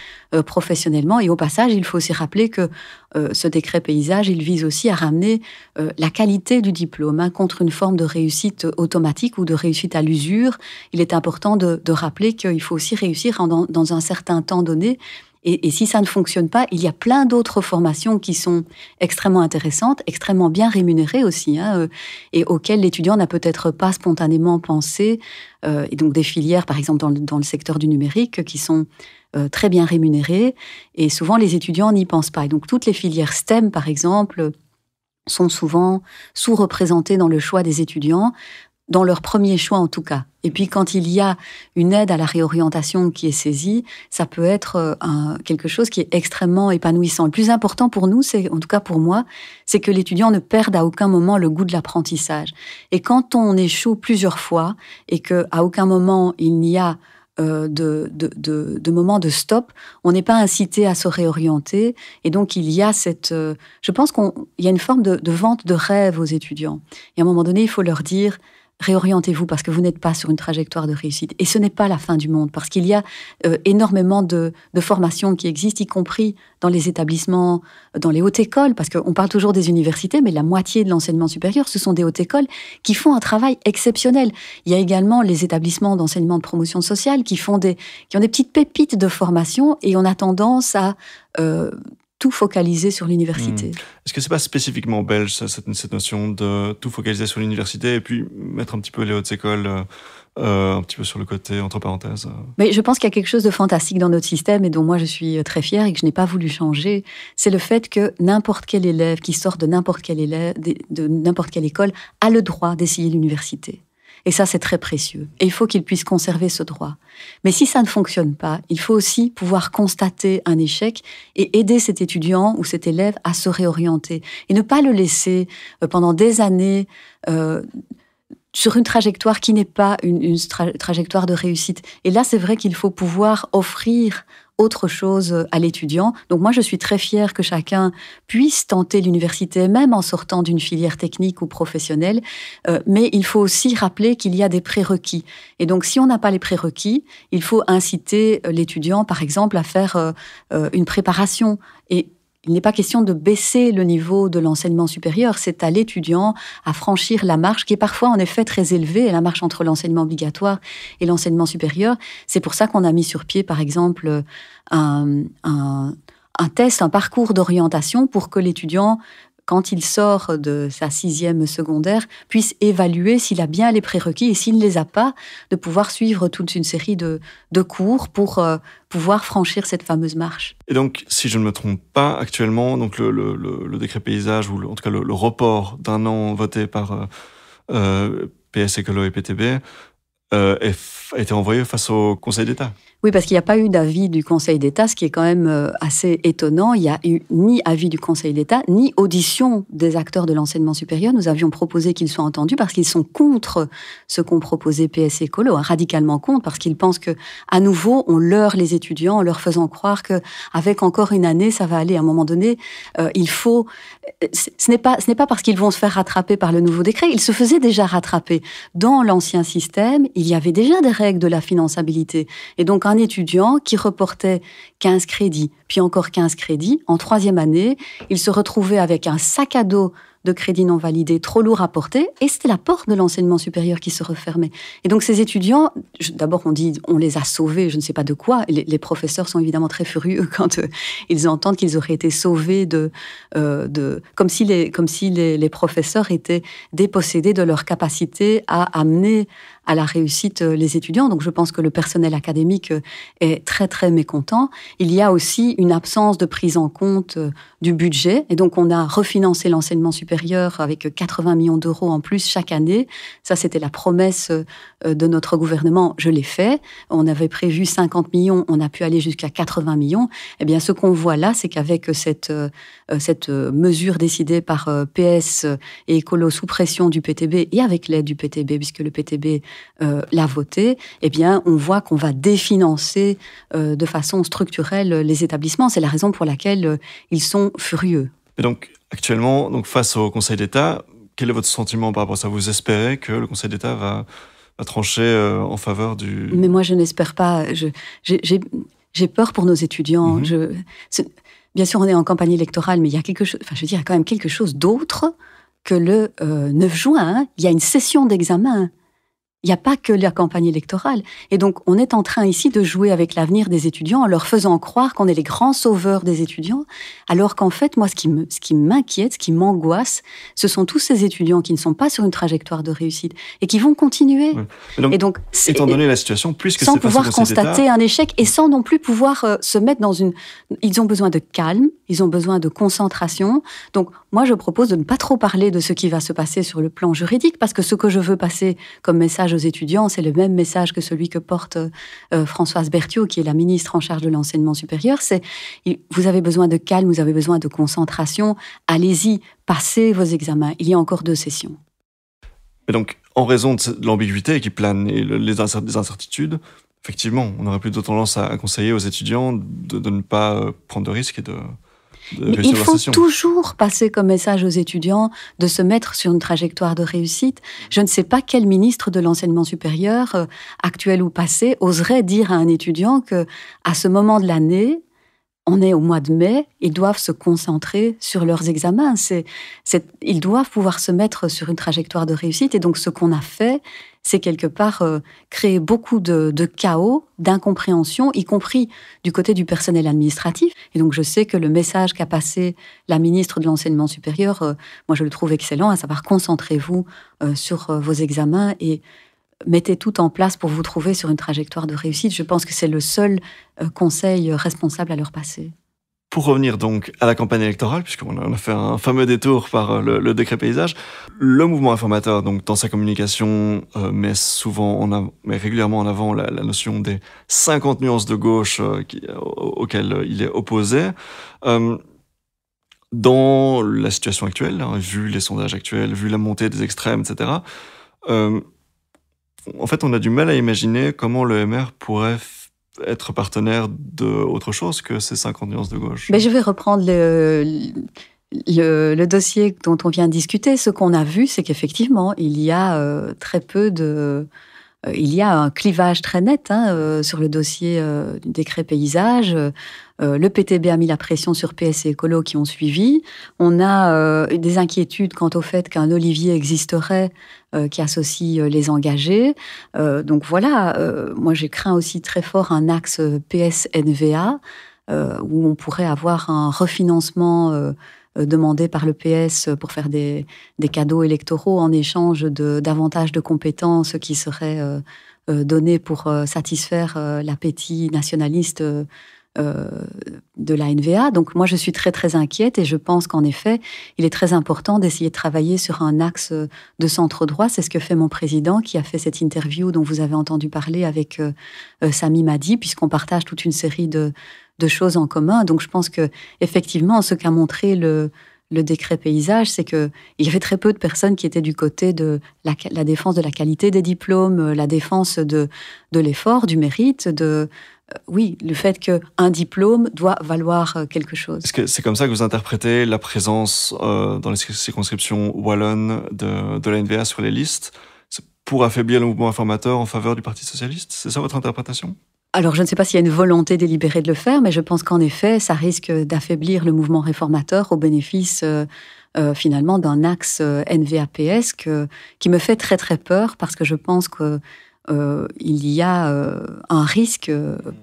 professionnellement. Et au passage, il faut aussi rappeler que ce décret paysage, il vise aussi à ramener la qualité du diplôme contre une forme de réussite automatique ou de réussite à l'usure. Il est important de rappeler qu'il faut aussi réussir dans un certain temps donné. Et si ça ne fonctionne pas, il y a plein d'autres formations qui sont extrêmement intéressantes, extrêmement bien rémunérées aussi, et auxquelles l'étudiant n'a peut-être pas spontanément pensé. Et donc des filières, par exemple, dans le secteur du numérique, qui sont très bien rémunérées. Et souvent, les étudiants n'y pensent pas. Et donc toutes les filières STEM, par exemple, sont souvent sous-représentés dans le choix des étudiants, dans leur premier choix en tout cas. Et puis quand il y a une aide à la réorientation qui est saisie, ça peut être quelque chose qui est extrêmement épanouissant. Le plus important pour nous, c'est, en tout cas pour moi, c'est que l'étudiant ne perde à aucun moment le goût de l'apprentissage. Et quand on échoue plusieurs fois et qu'à aucun moment il n'y a de moments de stop, on n'est pas incité à se réorienter. Et donc, il y a je pense qu'il y a une forme de vente de rêve aux étudiants. Et à un moment donné, il faut leur dire, réorientez-vous parce que vous n'êtes pas sur une trajectoire de réussite. Et ce n'est pas la fin du monde parce qu'il y a énormément de formations qui existent, y compris dans les établissements, dans les hautes écoles, parce qu'on parle toujours des universités, mais la moitié de l'enseignement supérieur, ce sont des hautes écoles qui font un travail exceptionnel. Il y a également les établissements d'enseignement de promotion sociale qui ont des petites pépites de formation et on a tendance à tout focaliser sur l'université. Est-ce que c'est pas spécifiquement belge, cette notion de tout focaliser sur l'université et puis mettre un petit peu les hautes écoles un petit peu sur le côté, entre parenthèses Mais je pense qu'il y a quelque chose de fantastique dans notre système et dont moi je suis très fière et que je n'ai pas voulu changer. C'est le fait que n'importe quel élève qui sort de n'importe quelle école a le droit d'essayer l'université. Et ça, c'est très précieux. Et il faut qu'il puisse conserver ce droit. Mais si ça ne fonctionne pas, il faut aussi pouvoir constater un échec et aider cet étudiant ou cet élève à se réorienter. Et ne pas le laisser pendant des années sur une trajectoire qui n'est pas une trajectoire de réussite. Et là, c'est vrai qu'il faut pouvoir offrir autre chose à l'étudiant. Donc moi, je suis très fière que chacun puisse tenter l'université, même en sortant d'une filière technique ou professionnelle. Mais il faut aussi rappeler qu'il y a des prérequis. Et donc, si on n'a pas les prérequis, il faut inciter l'étudiant, par exemple, à faire une préparation. Et il n'est pas question de baisser le niveau de l'enseignement supérieur, c'est à l'étudiant à franchir la marche qui est parfois en effet très élevée, la marche entre l'enseignement obligatoire et l'enseignement supérieur. C'est pour ça qu'on a mis sur pied, par exemple, un test, un parcours d'orientation pour que l'étudiant, quand il sort de sa 6e secondaire, puisse évaluer s'il a bien les prérequis et s'il ne les a pas, de pouvoir suivre toute une série de cours pour pouvoir franchir cette fameuse marche. Et donc, si je ne me trompe pas, actuellement, donc le décret paysage, ou en tout cas le report d'un an voté par PS Écolo et PTB, a été envoyé face au Conseil d'État. Oui, parce qu'il n'y a pas eu d'avis du Conseil d'État, ce qui est quand même assez étonnant. Il n'y a eu ni avis du Conseil d'État, ni audition des acteurs de l'enseignement supérieur. Nous avions proposé qu'ils soient entendus parce qu'ils sont contre ce qu'ont proposé PS Écolo, radicalement contre, parce qu'ils pensent que, à nouveau, on leurre les étudiants en leur faisant croire qu'avec encore une année, ça va aller. À un moment donné, il faut... Ce n'est pas parce qu'ils vont se faire rattraper par le nouveau décret. Ils se faisaient déjà rattraper. Dans l'ancien système, il y avait déjà des règles de la finançabilité. Et donc, un étudiant qui reportait 15 crédits, puis encore 15 crédits, en 3e année, il se retrouvait avec un sac à dos de crédits non validés trop lourd à porter, et c'était la porte de l'enseignement supérieur qui se refermait. Et donc ces étudiants, d'abord on dit on les a sauvés, je ne sais pas de quoi, les professeurs sont évidemment très furieux quand ils entendent qu'ils auraient été sauvés comme si les professeurs étaient dépossédés de leur capacité à amener à la réussite les étudiants. Donc je pense que le personnel académique est très très mécontent. Il y a aussi une absence de prise en compte du budget, et donc on a refinancé l'enseignement supérieur avec 80 millions d'euros en plus chaque année. Ça, c'était la promesse de notre gouvernement. Je l'ai fait. On avait prévu 50 millions, on a pu aller jusqu'à 80 millions. Eh bien, ce qu'on voit là, c'est qu'avec cette mesure décidée par PS et Écolo sous pression du PTB et avec l'aide du PTB, puisque le PTB l'a voté, eh bien, on voit qu'on va définancer de façon structurelle les établissements. C'est la raison pour laquelle ils sont furieux. Et donc, actuellement, face au Conseil d'État, quel est votre sentiment par rapport à ça ? Vous espérez que le Conseil d'État va trancher en faveur du... Mais moi, je n'espère pas. J'ai peur pour nos étudiants. Bien sûr, on est en campagne électorale, mais il y a quelque chose... Enfin, je veux dire, il y a quand même quelque chose d'autre que le 9 juin. Il y a une session d'examen. Il n'y a pas que la campagne électorale. Et donc, on est en train ici de jouer avec l'avenir des étudiants en leur faisant croire qu'on est les grands sauveurs des étudiants, alors qu'en fait, moi, ce qui m'inquiète, ce qui m'angoisse, ce sont tous ces étudiants qui ne sont pas sur une trajectoire de réussite et qui vont continuer. Ouais. Et donc, étant donné la situation, puisque sans c'est pouvoir constater un échec et sans non plus pouvoir se mettre dans une... Ils ont besoin de calme, ils ont besoin de concentration. Donc, moi, je propose de ne pas trop parler de ce qui va se passer sur le plan juridique, parce que ce que je veux passer comme message aux étudiants, c'est le même message que celui que porte Françoise Berthiaud, qui est la ministre en charge de l'enseignement supérieur. C'est, vous avez besoin de calme, vous avez besoin de concentration. Allez-y, passez vos examens. Il y a encore 2 sessions. Et donc, en raison de l'ambiguïté qui plane et des incertitudes, effectivement, on aurait plutôt tendance à conseiller aux étudiants de ne pas prendre de risques et de mais il faut toujours passer comme message aux étudiants de se mettre sur une trajectoire de réussite. Je ne sais pas quel ministre de l'enseignement supérieur, actuel ou passé, oserait dire à un étudiant que, à ce moment de l'année, on est au mois de mai, ils doivent se concentrer sur leurs examens. Ils doivent pouvoir se mettre sur une trajectoire de réussite. Et donc, ce qu'on a fait, c'est quelque part créer beaucoup de chaos, d'incompréhension, y compris du côté du personnel administratif. Et donc, je sais que le message qu'a passé la ministre de l'Enseignement supérieur, moi, je le trouve excellent, à savoir concentrez-vous sur vos examens et mettez tout en place pour vous trouver sur une trajectoire de réussite. Je pense que c'est le seul conseil responsable à leur passer. Pour revenir donc à la campagne électorale, puisqu'on a fait un fameux détour par le décret paysage, le mouvement informateur, donc dans sa communication, met régulièrement en avant la notion des 50 nuances de gauche auxquelles il est opposé. Dans la situation actuelle, vu les sondages actuels, vu la montée des extrêmes, etc., en fait, on a du mal à imaginer comment le MR pourrait être partenaire d'autre chose que ces 50 nuances de gauche. Mais je vais reprendre le dossier dont on vient de discuter. Ce qu'on a vu, c'est qu'effectivement, il y a très peu de... Il y a un clivage très net sur le dossier du décret paysage. Le PTB a mis la pression sur PS et Écolo qui ont suivi. On a des inquiétudes quant au fait qu'un Olivier existerait qui associe les engagés. Donc voilà, moi j'ai craint aussi très fort un axe PS-NVA où on pourrait avoir un refinancement demandé par le PS pour faire des cadeaux électoraux en échange de davantage de compétences qui seraient données pour satisfaire l'appétit nationaliste de la NVA. Donc moi, je suis très, très inquiète et je pense qu'en effet, il est très important d'essayer de travailler sur un axe de centre-droit. C'est ce que fait mon président qui a fait cette interview dont vous avez entendu parler avec Sami Madi, puisqu'on partage toute une série de choses en commun. Donc je pense que effectivement, ce qu'a montré le décret paysage, c'est qu'il y avait très peu de personnes qui étaient du côté de la défense de la qualité des diplômes, la défense de l'effort, du mérite, oui, le fait qu'un diplôme doit valoir quelque chose. Est-ce que c'est comme ça que vous interprétez la présence dans les circonscriptions wallonnes de la NVA sur les listes pour affaiblir le mouvement informateur en faveur du Parti socialiste? C'est ça votre interprétation? Alors, je ne sais pas s'il y a une volonté délibérée de le faire, mais je pense qu'en effet, ça risque d'affaiblir le mouvement réformateur au bénéfice finalement d'un axe NVA-PS qui me fait très très peur parce que je pense que il y a un risque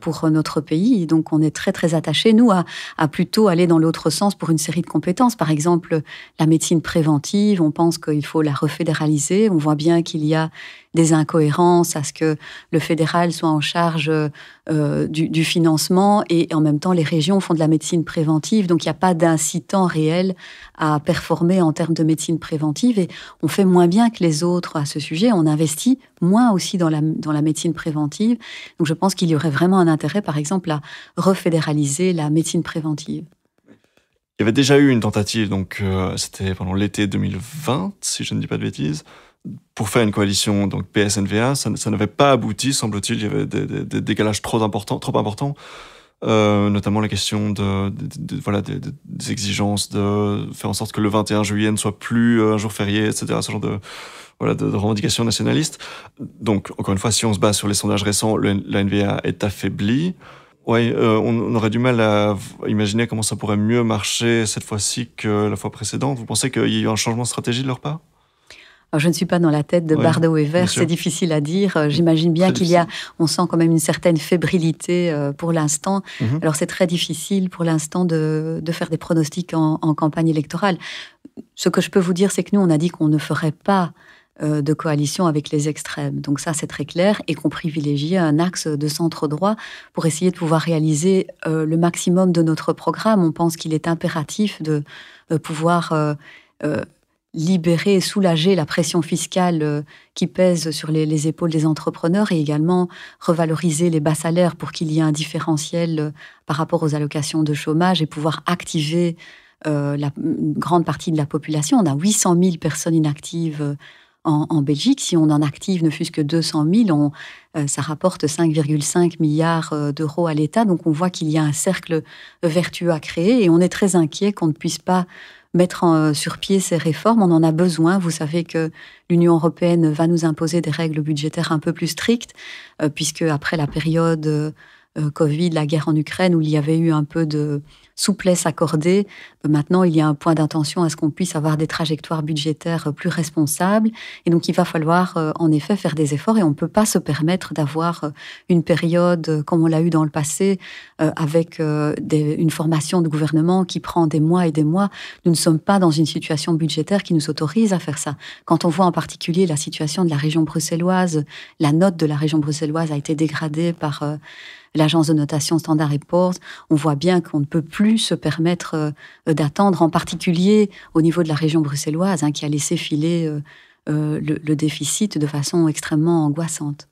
pour notre pays. Donc, on est très, très attachés, nous, à plutôt aller dans l'autre sens pour une série de compétences. Par exemple, la médecine préventive, on pense qu'il faut la refédéraliser. On voit bien qu'il y a des incohérences à ce que le fédéral soit en charge du financement et en même temps, les régions font de la médecine préventive. Donc, il n'y a pas d'incitant réel à performer en termes de médecine préventive et on fait moins bien que les autres à ce sujet. On investit moins aussi dans la médecine préventive. Donc, je pense qu'il y aurait vraiment un intérêt, par exemple, à refédéraliser la médecine préventive. Il y avait déjà eu une tentative, donc c'était pendant l'été 2020, si je ne dis pas de bêtises, pour faire une coalition, donc PS-NVA. Ça n'avait pas abouti, semble-t-il. Il y avait des décalages trop importants, notamment la question des exigences de faire en sorte que le 21 juillet ne soit plus un jour férié, etc. Ce genre de revendications nationalistes. Donc, encore une fois, si on se base sur les sondages récents, la NVA est affaiblie. Ouais, on aurait du mal à imaginer comment ça pourrait mieux marcher cette fois-ci que la fois précédente. Vous pensez qu'il y a eu un changement de stratégie de leur part ? Alors, je ne suis pas dans la tête de Bardot-Wever, c'est difficile à dire. J'imagine bien on sent quand même une certaine fébrilité pour l'instant. Alors c'est très difficile pour l'instant de faire des pronostics en campagne électorale. Ce que je peux vous dire, c'est que nous, on a dit qu'on ne ferait pas de coalition avec les extrêmes. Donc ça, c'est très clair, et qu'on privilégiait un axe de centre-droit pour essayer de pouvoir réaliser le maximum de notre programme. On pense qu'il est impératif de pouvoir libérer et soulager la pression fiscale qui pèse sur les épaules des entrepreneurs, et également revaloriser les bas salaires pour qu'il y ait un différentiel par rapport aux allocations de chômage et pouvoir activer une grande partie de la population. On a 800 000 personnes inactives en Belgique. Si on en active ne fût-ce que 200 000, ça rapporte 5,5 milliards d'euros à l'État. Donc on voit qu'il y a un cercle vertueux à créer, et on est très inquiet qu'on ne puisse pas mettre sur pied ces réformes. On en a besoin. Vous savez que l'Union européenne va nous imposer des règles budgétaires un peu plus strictes, puisque après la période Covid, la guerre en Ukraine, où il y avait eu un peu de souplesse accordée, maintenant il y a un point d'intention à ce qu'on puisse avoir des trajectoires budgétaires plus responsables. Et donc il va falloir en effet faire des efforts, et on ne peut pas se permettre d'avoir une période comme on l'a eu dans le passé, avec une formation de gouvernement qui prend des mois et des mois. Nous ne sommes pas dans une situation budgétaire qui nous autorise à faire ça. Quand on voit en particulier la situation de la région bruxelloise, la note de la région bruxelloise a été dégradée par l'agence de notation Standard & Poor's, on voit bien qu'on ne peut plus se permettre d'attendre, en particulier au niveau de la région bruxelloise, qui a laissé filer le déficit de façon extrêmement angoissante.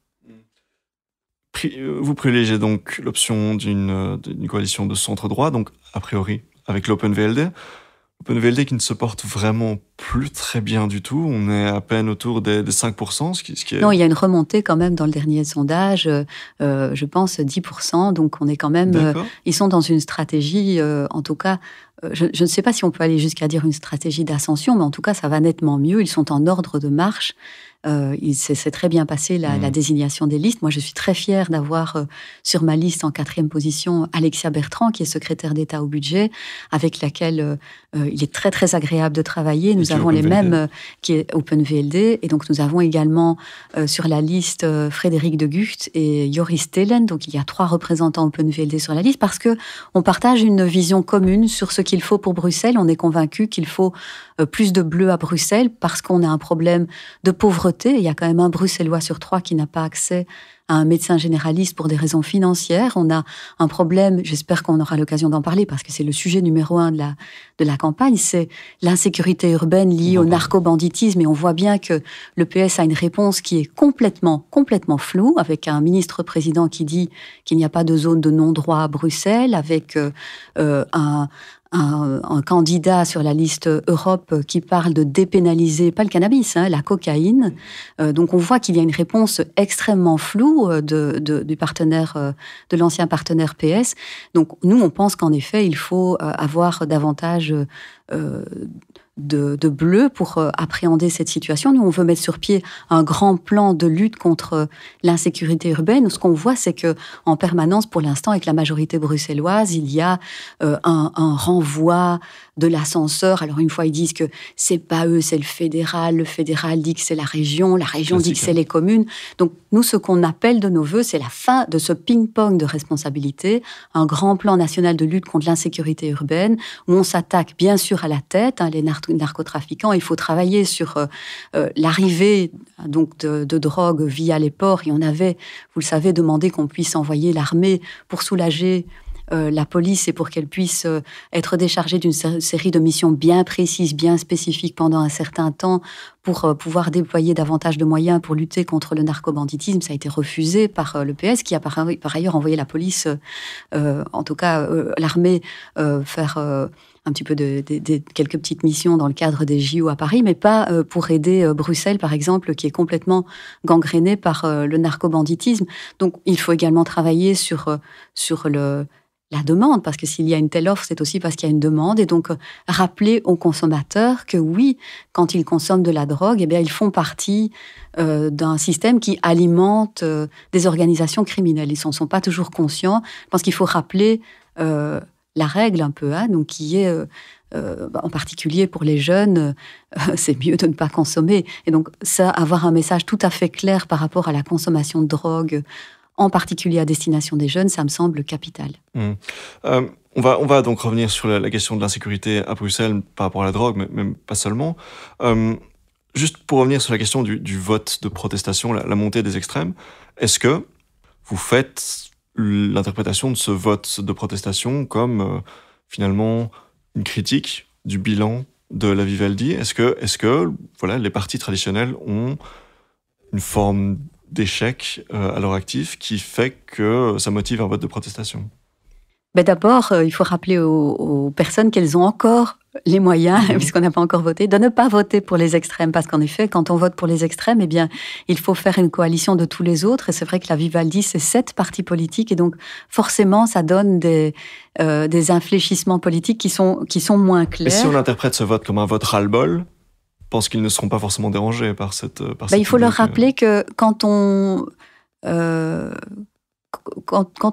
Vous privilégiez donc l'option d'une coalition de centre-droit, donc a priori avec l'Open VLD. Open VLD qui ne se porte vraiment plus très bien du tout. On est à peine autour des 5%, ce qui est... Non, il y a une remontée quand même dans le dernier sondage, je pense 10%. Donc on est quand même... ils sont dans une stratégie, en tout cas, je ne sais pas si on peut aller jusqu'à dire une stratégie d'ascension, mais en tout cas ça va nettement mieux. Ils sont en ordre de marche. Il s'est très bien passé la désignation des listes. Moi, je suis très fière d'avoir sur ma liste en 4e position Alexia Bertrand, qui est secrétaire d'État au budget, avec laquelle il est très très agréable de travailler. Nous avons les mêmes, qui est Open VLD, et donc nous avons également sur la liste Frédéric de Gucht et Joris Telen. Donc il y a 3 représentants Open VLD sur la liste, parce que on partage une vision commune sur ce qu'il faut pour Bruxelles. On est convaincu qu'il faut plus de bleu à Bruxelles, parce qu'on a un problème de pauvreté. Il y a quand même un Bruxellois sur 3 qui n'a pas accès à un médecin généraliste pour des raisons financières. On a un problème, j'espère qu'on aura l'occasion d'en parler, parce que c'est le sujet numéro 1 de la campagne, c'est l'insécurité urbaine liée au narco-banditisme. Et on voit bien que le PS a une réponse qui est complètement floue, avec un ministre-président qui dit qu'il n'y a pas de zone de non-droit à Bruxelles, avec un candidat sur la liste Europe qui parle de dépénaliser, pas le cannabis, la cocaïne. Donc on voit qu'il y a une réponse extrêmement floue du partenaire, de l'ancien partenaire PS. Donc nous, on pense qu'en effet, il faut avoir davantage de bleu pour appréhender cette situation. Nous, on veut mettre sur pied un grand plan de lutte contre l'insécurité urbaine. Ce qu'on voit, c'est que en permanence, pour l'instant, avec la majorité bruxelloise, il y a un renvoi de l'ascenseur. Alors, une fois, ils disent que c'est pas eux, c'est le fédéral dit que c'est la région dit que c'est les communes. Donc, nous, ce qu'on appelle de nos voeux, c'est la fin de ce ping-pong de responsabilité, un grand plan national de lutte contre l'insécurité urbaine, où on s'attaque bien sûr à la tête, les narcotrafiquants. Il faut travailler sur l'arrivée donc de drogue via les ports. Et on avait, vous le savez, demandé qu'on puisse envoyer l'armée pour soulager la police, et pour qu'elle puisse être déchargée d'une série de missions bien précises, bien spécifiques pendant un certain temps, pour pouvoir déployer davantage de moyens pour lutter contre le narcobanditisme. Ça a été refusé par le PS, qui a par ailleurs envoyé la police, en tout cas l'armée, faire un petit peu quelques petites missions dans le cadre des JO à Paris, mais pas pour aider Bruxelles, par exemple, qui est complètement gangrénée par le narcobanditisme. Donc, il faut également travailler sur la demande, parce que s'il y a une telle offre, c'est aussi parce qu'il y a une demande. Et donc, rappeler aux consommateurs que oui, quand ils consomment de la drogue, eh bien, ils font partie d'un système qui alimente des organisations criminelles. Ils n'en sont pas toujours conscients. Je pense qu'il faut rappeler la règle un peu, donc qui est en particulier pour les jeunes, c'est mieux de ne pas consommer. Et donc ça, avoir un message tout à fait clair par rapport à la consommation de drogue, en particulier à destination des jeunes, ça me semble capital. On va donc revenir sur la question de l'insécurité à Bruxelles par rapport à la drogue, mais même pas seulement. Juste pour revenir sur la question du vote de protestation, la montée des extrêmes, est-ce que vous faites l'interprétation de ce vote de protestation comme finalement une critique du bilan de la Vivaldi? Est-ce que voilà, les partis traditionnels ont une forme d'échec à leur actif qui fait que ça motive un vote de protestation? D'abord, il faut rappeler aux personnes qu'elles ont encore les moyens, puisqu'on n'a pas encore voté, de ne pas voter pour les extrêmes. Parce qu'en effet, quand on vote pour les extrêmes, il faut faire une coalition de tous les autres. Et c'est vrai que la Vivaldi, c'est 7 partis politiques. Et donc, forcément, ça donne des infléchissements politiques qui sont moins clairs. Et si on interprète ce vote comme un vote ras-le-bol, je pense qu'ils ne seront pas forcément dérangés par cette il faut leur rappeler que quand on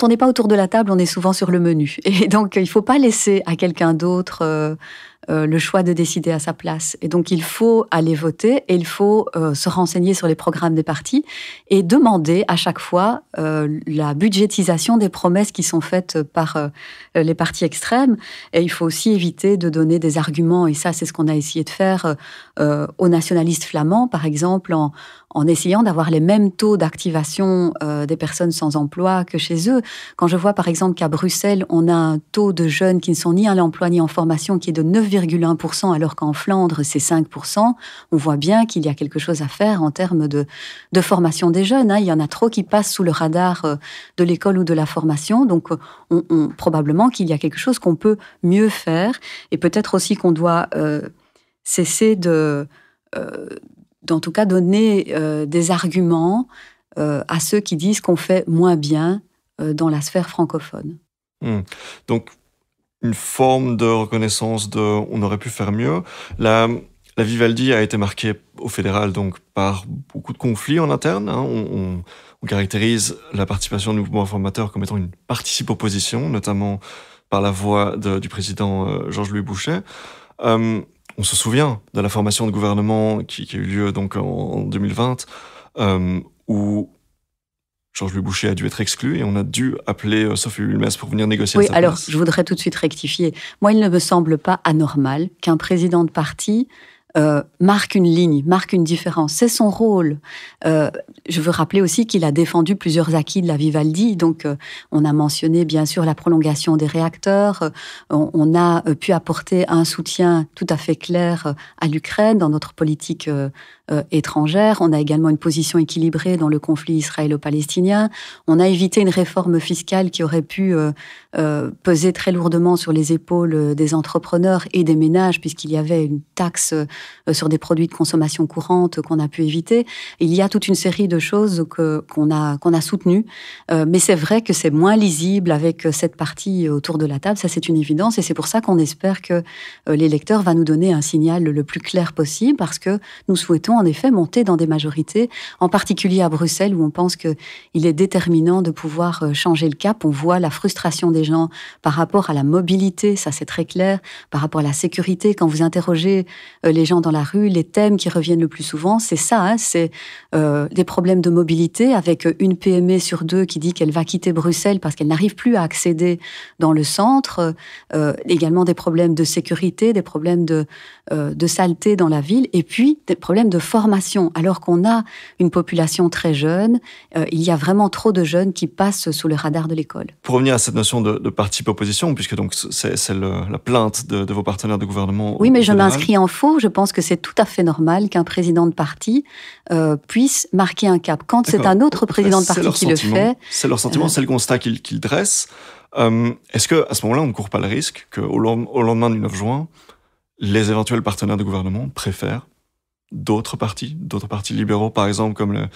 n'est pas autour de la table, on est souvent sur le menu. Et donc, il ne faut pas laisser à quelqu'un d'autre le choix de décider à sa place. Et donc, il faut aller voter et il faut se renseigner sur les programmes des partis et demander à chaque fois la budgétisation des promesses qui sont faites par les partis extrêmes. Et il faut aussi éviter de donner des arguments, et ça, c'est ce qu'on a essayé de faire aux nationalistes flamands, par exemple, en essayant d'avoir les mêmes taux d'activation des personnes sans emploi que chez eux. Quand je vois, par exemple, qu'à Bruxelles, on a un taux de jeunes qui ne sont ni à l'emploi ni en formation qui est de 9,1%, alors qu'en Flandre, c'est 5%, on voit bien qu'il y a quelque chose à faire en termes de formation des jeunes. Il y en a trop qui passent sous le radar de l'école ou de la formation. Donc, probablement qu'il y a quelque chose qu'on peut mieux faire. Et peut-être aussi qu'on doit cesser d'en tout cas donner des arguments à ceux qui disent qu'on fait moins bien dans la sphère francophone. Donc, une forme de reconnaissance on aurait pu faire mieux. La Vivaldi a été marquée au fédéral donc par beaucoup de conflits en interne. On caractérise la participation du mouvement informateur comme étant une participe-opposition, notamment par la voix du président Georges-Louis Bouchet. On se souvient de la formation de gouvernement qui a eu lieu donc en 2020, où Georges-Louis Bouchet a dû être exclu et on a dû appeler Sophie Wilmès pour venir négocier à sa place. Alors, je voudrais tout de suite rectifier. Moi, il ne me semble pas anormal qu'un président de parti marque une ligne, marque une différence. C'est son rôle. Je veux rappeler aussi qu'il a défendu plusieurs acquis de la Vivaldi. Donc, on a mentionné bien sûr la prolongation des réacteurs. On a pu apporter un soutien tout à fait clair à l'Ukraine dans notre politique étrangère. On a également une position équilibrée dans le conflit israélo-palestinien. On a évité une réforme fiscale qui aurait pu peser très lourdement sur les épaules des entrepreneurs et des ménages, puisqu'il y avait une taxe sur des produits de consommation courante qu'on a pu éviter. Il y a toute une série de choses qu'on a soutenues, mais c'est vrai que c'est moins lisible avec cette partie autour de la table, ça c'est une évidence, et c'est pour ça qu'on espère que l'électeur va nous donner un signal le plus clair possible, parce que nous souhaitons en effet monter dans des majorités, en particulier à Bruxelles, où on pense qu'il est déterminant de pouvoir changer le cap. On voit la frustration des gens par rapport à la mobilité, ça c'est très clair, par rapport à la sécurité. Quand vous interrogez les gens dans la rue, les thèmes qui reviennent le plus souvent, c'est ça, c'est des problèmes de mobilité, avec une PME sur 2 qui dit qu'elle va quitter Bruxelles parce qu'elle n'arrive plus à accéder dans le centre, également des problèmes de sécurité, des problèmes de saleté dans la ville, et puis des problèmes de formation. Alors qu'on a une population très jeune, il y a vraiment trop de jeunes qui passent sous le radar de l'école. Pour revenir à cette notion de participe-opposition, puisque donc c'est la plainte de vos partenaires de gouvernement. Oui, mais je m'inscris en faux. Je pense que c'est tout à fait normal qu'un président de parti puisse marquer un cap. Quand c'est un autre président de parti qui le fait... C'est leur sentiment, c'est le constat qu'ils dressent. Est-ce qu'à ce moment-là, on ne court pas le risque qu'au lendemain du 9 juin, les éventuels partenaires de gouvernement préfèrent d'autres partis libéraux, par exemple, comme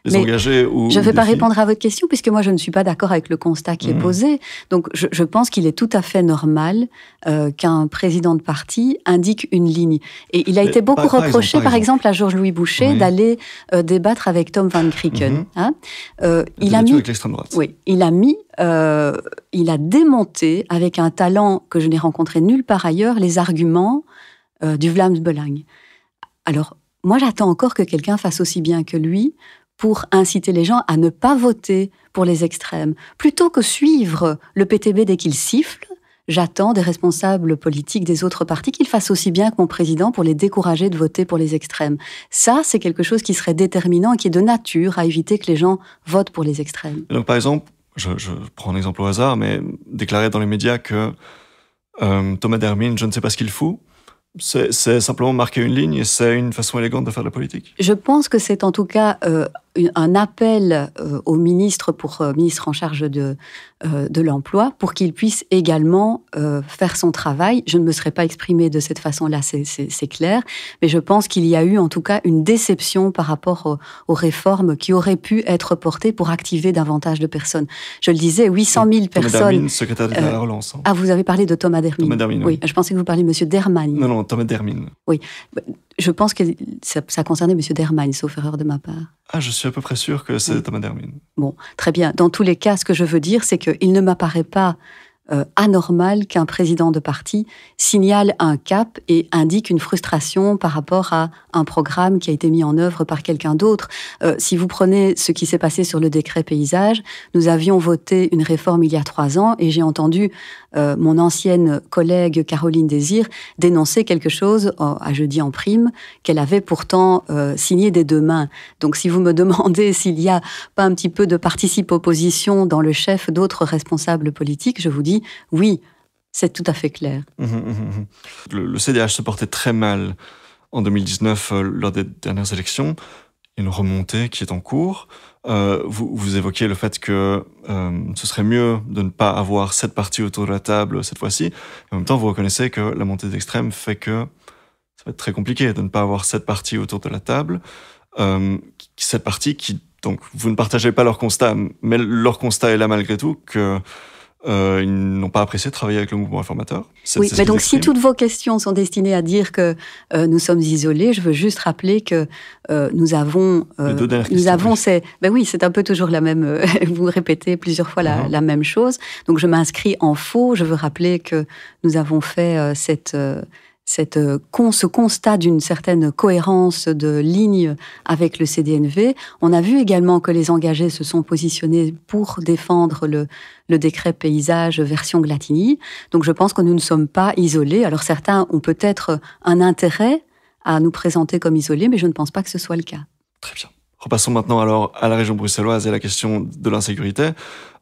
les engagés ou je ne vais pas Défi. répondre à votre question, puisque moi, je ne suis pas d'accord avec le constat qui est posé. Donc, je pense qu'il est tout à fait normal qu'un président de parti indique une ligne. Et il a été beaucoup reproché, par exemple, à Georges-Louis Boucher, d'aller débattre avec Tom Van Grieken. Il a mis avec l'extrême droite. Oui, il a démonté, avec un talent que je n'ai rencontré nulle part ailleurs, les arguments du Vlaams Belang. Alors, moi, j'attends encore que quelqu'un fasse aussi bien que lui pour inciter les gens à ne pas voter pour les extrêmes. Plutôt que suivre le PTB dès qu'il siffle, j'attends des responsables politiques des autres partis qu'ils fassent aussi bien que mon président pour les décourager de voter pour les extrêmes. Ça, c'est quelque chose qui serait déterminant et qui est de nature à éviter que les gens votent pour les extrêmes. Et donc, par exemple, je prends un exemple au hasard, mais déclarer dans les médias que Thomas Dermine, je ne sais pas ce qu'il fout, c'est simplement marquer une ligne et c'est une façon élégante de faire de la politique. Je pense que c'est en tout cas un appel au ministre ministre en charge de l'emploi pour qu'il puisse également faire son travail. Je ne me serais pas exprimée de cette façon-là, c'est clair, mais je pense qu'il y a eu en tout cas une déception par rapport aux réformes qui auraient pu être portées pour activer davantage de personnes. Je le disais, 800 000 personnes... Thomas Dermine, secrétaire d'État à la relance. Ah, vous avez parlé de Thomas Dermine. Thomas Dermine, oui. Je pensais que vous parliez de M. Dermagne. Non, Thomas Dermine. Oui. Je pense que ça concernait M. Dermagne, sauf erreur de ma part. Ah, je suis à peu près sûr que c'est Thomas Dermine. Bon, très bien. Dans tous les cas, ce que je veux dire, c'est qu'il ne m'apparaît pas anormal qu'un président de parti signale un cap et indique une frustration par rapport à un programme qui a été mis en œuvre par quelqu'un d'autre. Si vous prenez ce qui s'est passé sur le décret paysage, nous avions voté une réforme il y a 3 ans et j'ai entendu mon ancienne collègue Caroline Désir dénoncer quelque chose, à Jeudi en prime, qu'elle avait pourtant signé des 2 mains. Donc si vous me demandez s'il n'y a pas un petit peu de participe-opposition dans le chef d'autres responsables politiques, je vous dis oui, c'est tout à fait clair. Le CDH se portait très mal en 2019 lors des dernières élections. Il y a une remontée qui est en cours. Vous évoquiez le fait que ce serait mieux de ne pas avoir 7 partis autour de la table cette fois-ci. En même temps, vous reconnaissez que la montée d'extrême fait que ça va être très compliqué de ne pas avoir 7 partis autour de la table. 7 partis qui, donc, vous ne partagez pas leur constat, mais leur constat est là malgré tout que ils n'ont pas apprécié de travailler avec le mouvement réformateur. Oui, mais donc si toutes vos questions sont destinées à dire que nous sommes isolés, je veux juste rappeler que nous avons c'est un peu toujours la même. Vous répétez plusieurs fois la même chose. Donc je m'inscris en faux. Je veux rappeler que nous avons fait ce constat d'une certaine cohérence de ligne avec le CDNV. On a vu également que les engagés se sont positionnés pour défendre le décret paysage version Glatigny. Donc je pense que nous ne sommes pas isolés. Alors certains ont peut-être un intérêt à nous présenter comme isolés, mais je ne pense pas que ce soit le cas. Très bien. Repassons maintenant alors à la région bruxelloise et à la question de l'insécurité.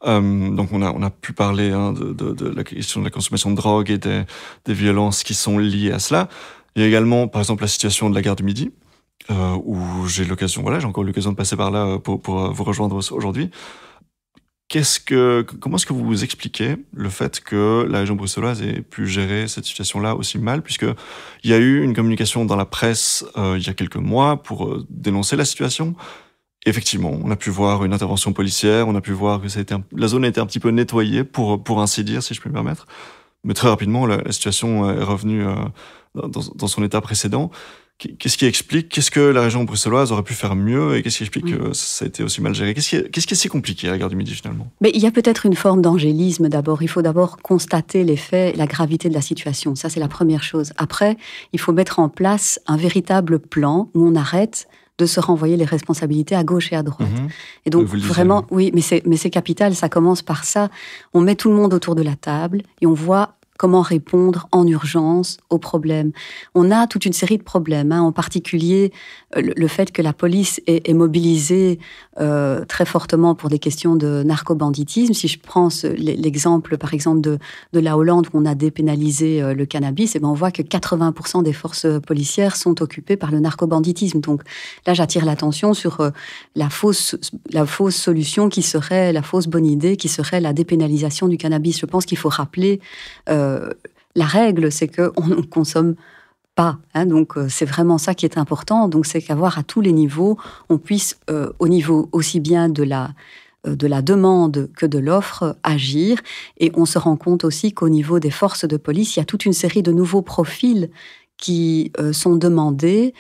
Donc on a pu parler de la question de la consommation de drogue et des violences qui sont liées à cela. Il y a également, par exemple, la situation de la gare du Midi, où j'ai encore l'occasion de passer par là pour vous rejoindre aujourd'hui. Comment est-ce que vous vous expliquez le fait que la région bruxelloise ait pu gérer cette situation-là aussi mal, puisqu'il y a eu une communication dans la presse il y a quelques mois pour dénoncer la situation. Effectivement, on a pu voir une intervention policière, on a pu voir que la zone a été un petit peu nettoyée, pour ainsi dire, si je puis me permettre. Mais très rapidement, la situation est revenue dans son état précédent. Qu'est-ce que la région bruxelloise aurait pu faire mieux et qu'est-ce qui explique que ça a été aussi mal géré? Qu'est-ce qui est si compliqué à la gare du Midi finalement? Mais il y a peut-être une forme d'angélisme d'abord. Il faut d'abord constater les faits, la gravité de la situation. Ça, c'est la première chose. Après, il faut mettre en place un véritable plan où on arrête de se renvoyer les responsabilités à gauche et à droite. Et donc, vraiment, oui, mais c'est capital, ça commence par ça. On met tout le monde autour de la table et on voit comment répondre en urgence aux problèmes. On a toute une série de problèmes, en particulier le fait que la police est mobilisée très fortement pour des questions de narcobanditisme. Si je prends l'exemple, par exemple, de la Hollande, où on a dépénalisé le cannabis, on voit que 80% des forces policières sont occupées par le narcobanditisme. Donc là, j'attire l'attention sur la fausse solution qui serait, la fausse bonne idée qui serait la dépénalisation du cannabis. Je pense qu'il faut rappeler la règle, c'est qu'on ne consomme pas. Donc, c'est vraiment ça qui est important. Donc, c'est qu'avoir à tous les niveaux, on puisse, au niveau aussi bien de la demande que de l'offre, agir. Et on se rend compte aussi qu'au niveau des forces de police, il y a toute une série de nouveaux profils qui sont demandés.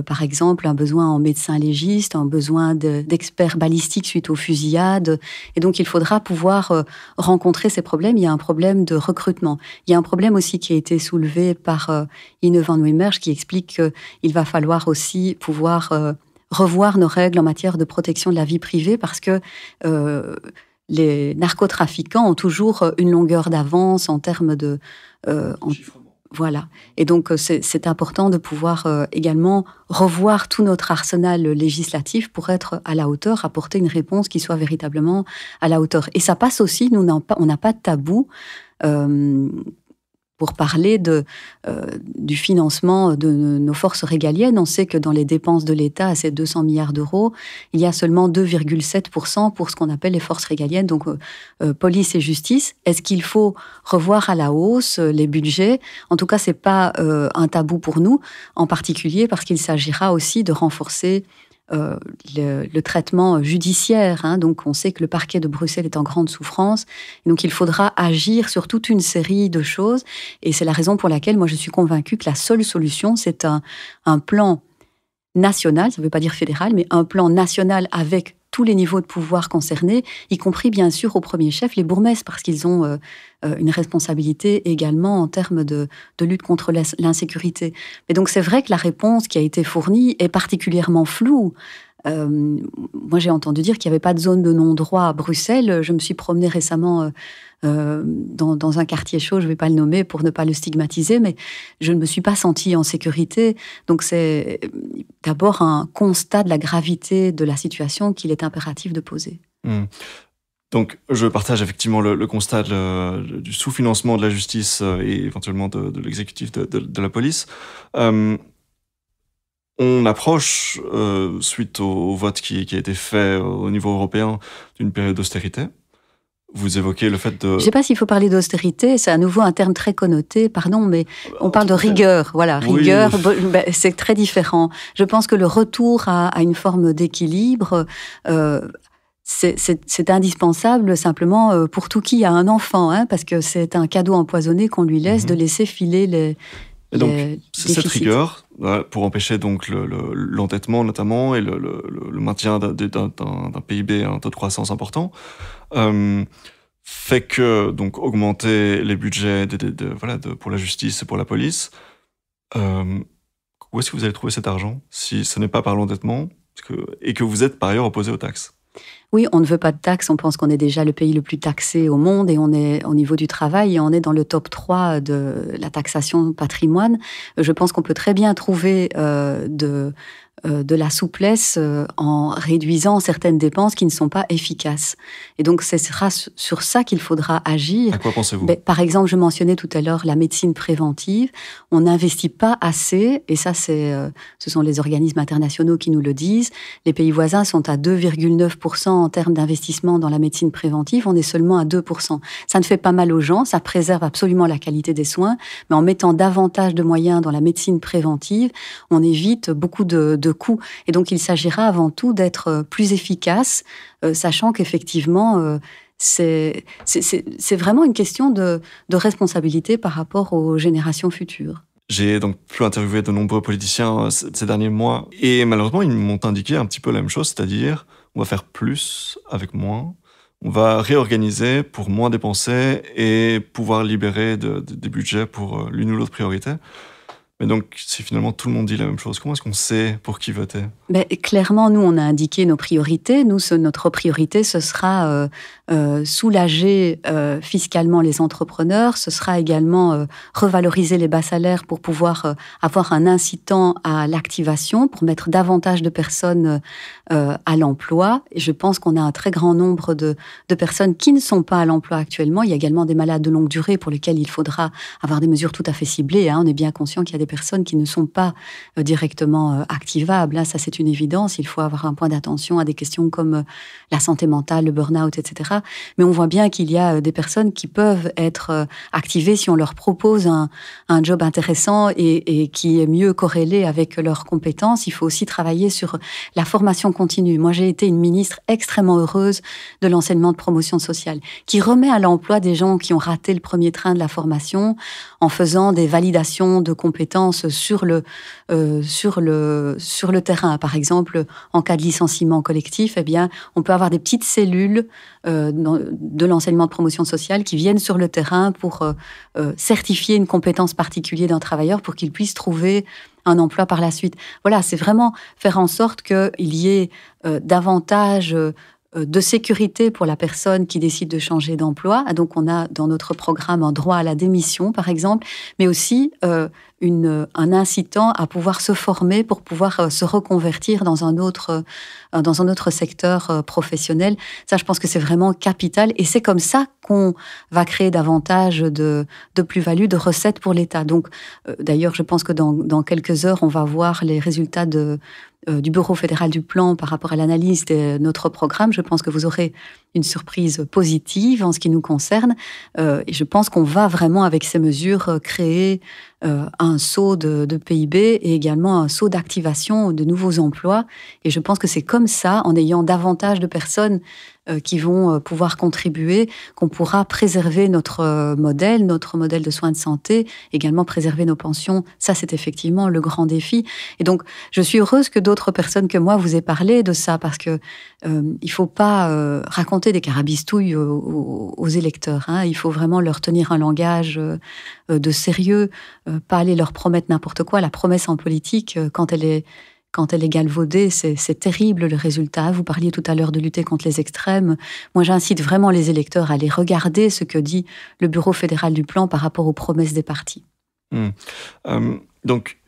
Par exemple, un besoin en médecin légiste, un besoin d'experts balistiques suite aux fusillades. Et donc, il faudra pouvoir rencontrer ces problèmes. Il y a un problème de recrutement. Il y a un problème aussi qui a été soulevé par Ine van Wimmerge qui explique qu'il va falloir aussi pouvoir revoir nos règles en matière de protection de la vie privée parce que les narcotrafiquants ont toujours une longueur d'avance en termes de... Voilà. Et donc, c'est important de pouvoir également revoir tout notre arsenal législatif pour être à la hauteur, apporter une réponse qui soit véritablement à la hauteur. Et ça passe aussi, on n'a pas de tabou pour parler du financement de nos forces régaliennes. On sait que dans les dépenses de l'État, à ces 200 milliards d'euros, il y a seulement 2,7% pour ce qu'on appelle les forces régaliennes, donc police et justice. Est-ce qu'il faut revoir à la hausse les budgets? En tout cas, ce n'est pas un tabou pour nous, en particulier parce qu'il s'agira aussi de renforcer le traitement judiciaire. Donc, on sait que le parquet de Bruxelles est en grande souffrance. Donc, il faudra agir sur toute une série de choses. Et c'est la raison pour laquelle, moi, je suis convaincue que la seule solution, c'est un plan national, ça ne veut pas dire fédéral, mais un plan national avec tous les niveaux de pouvoir concernés, y compris, bien sûr, au premier chef, les bourgmestres, parce qu'ils ont une responsabilité également en termes de lutte contre l'insécurité. Mais donc, c'est vrai que la réponse qui a été fournie est particulièrement floue. Moi, j'ai entendu dire qu'il n'y avait pas de zone de non-droit à Bruxelles. Je me suis promenée récemment dans un quartier chaud, je ne vais pas le nommer pour ne pas le stigmatiser, mais je ne me suis pas sentie en sécurité. Donc, c'est d'abord un constat de la gravité de la situation qu'il est impératif de poser. Donc, je partage effectivement le constat du sous-financement de la justice et éventuellement de l'exécutif de la police. On approche, suite au vote qui a été fait au niveau européen, d'une période d'austérité. Vous évoquez le fait de... Je ne sais pas s'il faut parler d'austérité, c'est à nouveau un terme très connoté, pardon, mais on parle de rigueur. Voilà, rigueur, oui. C'est très différent. Je pense que le retour à une forme d'équilibre... C'est indispensable simplement pour tout qui a un enfant, parce que c'est un cadeau empoisonné qu'on lui laisse de laisser filer les... Et donc, c'est cette rigueur pour empêcher donc l'endettement notamment et le maintien d'un PIB, un taux de croissance important, fait que donc augmenter les budgets pour la justice et pour la police. Où est-ce que vous allez trouver cet argent si ce n'est pas par l'endettement et que vous êtes par ailleurs opposé aux taxes? Oui, on ne veut pas de taxes. On pense qu'on est déjà le pays le plus taxé au monde et on est au niveau du travail et on est dans le top 3 de la taxation patrimoine. Je pense qu'on peut très bien trouver de la souplesse en réduisant certaines dépenses qui ne sont pas efficaces. Et donc, ce sera sur ça qu'il faudra agir. À quoi pensez-vous ? Par exemple, je mentionnais tout à l'heure la médecine préventive. On n'investit pas assez, et ça, ce sont les organismes internationaux qui nous le disent. Les pays voisins sont à 2,9% en termes d'investissement dans la médecine préventive. On est seulement à 2%. Ça ne fait pas mal aux gens, ça préserve absolument la qualité des soins, mais en mettant davantage de moyens dans la médecine préventive, on évite beaucoup de coûts. Et donc, il s'agira avant tout d'être plus efficace, sachant qu'effectivement, c'est vraiment une question de responsabilité par rapport aux générations futures. J'ai donc pu interviewer de nombreux politiciens ces derniers mois, et malheureusement, ils m'ont indiqué un petit peu la même chose, c'est-à-dire, on va faire plus avec moins, on va réorganiser pour moins dépenser et pouvoir libérer des budgets pour l'une ou l'autre priorité. Mais donc, si finalement tout le monde dit la même chose, comment est-ce qu'on sait pour qui voter ? Clairement, nous, on a indiqué nos priorités. Notre priorité, ce sera soulager fiscalement les entrepreneurs. Ce sera également revaloriser les bas salaires pour pouvoir avoir un incitant à l'activation, pour mettre davantage de personnes à l'emploi. Et je pense qu'on a un très grand nombre de personnes qui ne sont pas à l'emploi actuellement. Il y a également des malades de longue durée pour lesquels il faudra avoir des mesures tout à fait ciblées. On est bien conscient qu'il y a des personnes qui ne sont pas directement activables. Là, ça, c'est une évidence. Il faut avoir un point d'attention à des questions comme la santé mentale, le burn-out, etc. Mais on voit bien qu'il y a des personnes qui peuvent être activées si on leur propose un job intéressant et qui est mieux corrélé avec leurs compétences. Il faut aussi travailler sur la formation continue. Moi, j'ai été une ministre extrêmement heureuse de l'enseignement de promotion sociale, qui remet à l'emploi des gens qui ont raté le premier train de la formation en faisant des validations de compétences sur le terrain. Par exemple, en cas de licenciement collectif, eh bien, on peut avoir des petites cellules de l'enseignement de promotion sociale qui viennent sur le terrain pour certifier une compétence particulière d'un travailleur pour qu'il puisse trouver un emploi par la suite. Voilà, c'est vraiment faire en sorte qu'il y ait davantage de sécurité pour la personne qui décide de changer d'emploi. Donc, on a dans notre programme un droit à la démission, par exemple, mais aussi un incitant à pouvoir se former pour pouvoir se reconvertir dans un autre secteur professionnel. Ça, je pense que c'est vraiment capital. Et c'est comme ça qu'on va créer davantage de plus-value, de recettes pour l'État. Donc, d'ailleurs, je pense que dans quelques heures, on va voir les résultats du Bureau fédéral du plan par rapport à l'analyse de notre programme. Je pense que vous aurez une surprise positive en ce qui nous concerne. Et je pense qu'on va vraiment, avec ces mesures, créer un saut de PIB et également un saut d'activation de nouveaux emplois. Et je pense que c'est comme ça, en ayant davantage de personnes qui vont pouvoir contribuer, qu'on pourra préserver notre modèle de soins de santé, également préserver nos pensions. Ça, c'est effectivement le grand défi. Et donc, je suis heureuse que d'autres personnes que moi vous aient parlé de ça, parce que il faut pas raconter des carabistouilles aux électeurs. Hein. Il faut vraiment leur tenir un langage de sérieux, pas aller leur promettre n'importe quoi. La promesse en politique, quand elle est galvaudée, c'est terrible le résultat. Vous parliez tout à l'heure de lutter contre les extrêmes. Moi, j'incite vraiment les électeurs à aller regarder ce que dit le Bureau fédéral du plan par rapport aux promesses des partis. Donc,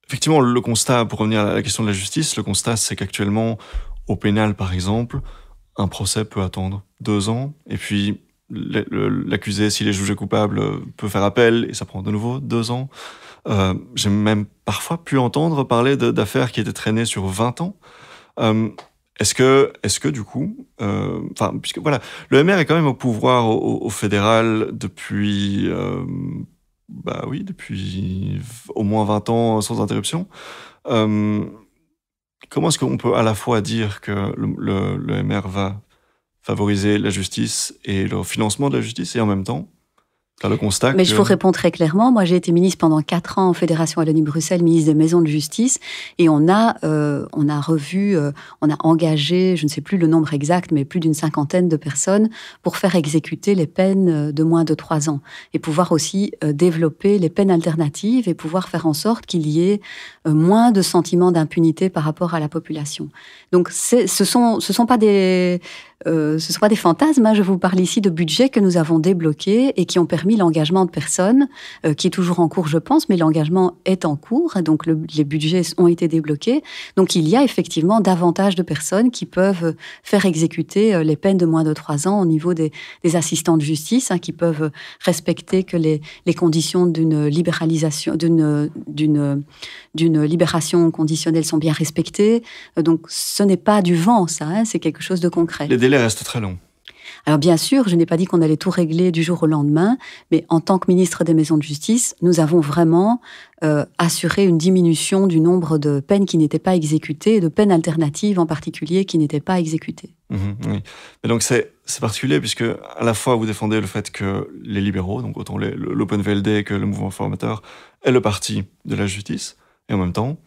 effectivement, le constat, pour revenir à la question de la justice, le constat, c'est qu'actuellement, au pénal, par exemple, un procès peut attendre 2 ans, et puis l'accusé, s'il est jugé coupable, peut faire appel, et ça prend de nouveau 2 ans. J'ai même parfois pu entendre parler d'affaires qui étaient traînées sur 20 ans. Est-ce que du coup, puisque voilà, le MR est quand même au pouvoir au fédéral depuis, depuis au moins 20 ans sans interruption. Comment est-ce qu'on peut à la fois dire que le MR va favoriser la justice et le financement de la justice, et en même temps le constat. Mais je vous réponds très clairement. Moi, j'ai été ministre pendant 4 ans en Fédération Wallonie-Bruxelles, ministre des Maisons de Justice, et on a engagé, je ne sais plus le nombre exact, mais plus d'une 50aine de personnes pour faire exécuter les peines de moins de 3 ans et pouvoir aussi développer les peines alternatives et pouvoir faire en sorte qu'il y ait moins de sentiments d'impunité par rapport à la population. Donc, ce sont pas des fantasmes. Hein. Je vous parle ici de budgets que nous avons débloqués et qui ont permis l'engagement de personnes, qui est toujours en cours, je pense, mais l'engagement est en cours. Donc, les budgets ont été débloqués. Donc, il y a effectivement davantage de personnes qui peuvent faire exécuter les peines de moins de 3 ans au niveau des assistants de justice, hein, qui peuvent respecter que les conditions d'une libéralisation, d'une libération conditionnelle sont bien respectées. Donc, ce n'est pas du vent, ça, hein, c'est quelque chose de concret. Les délais restent très longs. Alors bien sûr, je n'ai pas dit qu'on allait tout régler du jour au lendemain, mais en tant que ministre des Maisons de Justice, nous avons vraiment assuré une diminution du nombre de peines qui n'étaient pas exécutées, et de peines alternatives en particulier qui n'étaient pas exécutées. Oui. Mais donc c'est particulier puisque à la fois vous défendez le fait que les libéraux, donc autant l'Open VLD que le mouvement formateur, est le parti de la justice, et en même temps,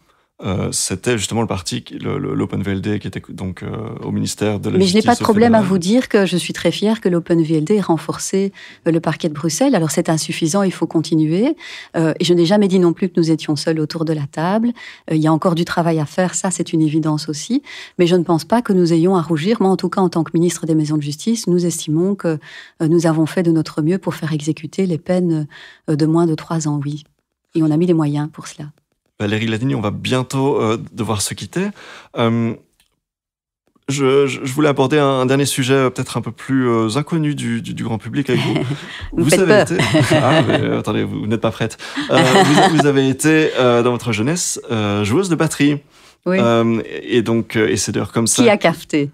c'était justement le parti, l'Open VLD, qui était donc au ministère de la Justice. Mais je n'ai pas de problème à vous dire que je suis très fière que l'Open VLD ait renforcé le parquet de Bruxelles. Alors c'est insuffisant, il faut continuer. Et je n'ai jamais dit non plus que nous étions seuls autour de la table. Il y a encore du travail à faire, ça c'est une évidence aussi. Mais je ne pense pas que nous ayons à rougir. Moi en tout cas, en tant que ministre des Maisons de Justice, nous estimons que nous avons fait de notre mieux pour faire exécuter les peines de moins de 3 ans, oui. Et on a mis les moyens pour cela. Valérie Ladini, on va bientôt devoir se quitter. Je voulais aborder un dernier sujet peut-être un peu plus inconnu du grand public avec vous. Vous avez été... Ah, mais, attendez, vous n'êtes pas prête. Vous avez été, dans votre jeunesse, joueuse de batterie. Oui. Et c'est d'ailleurs comme ça... Qui a cafeté?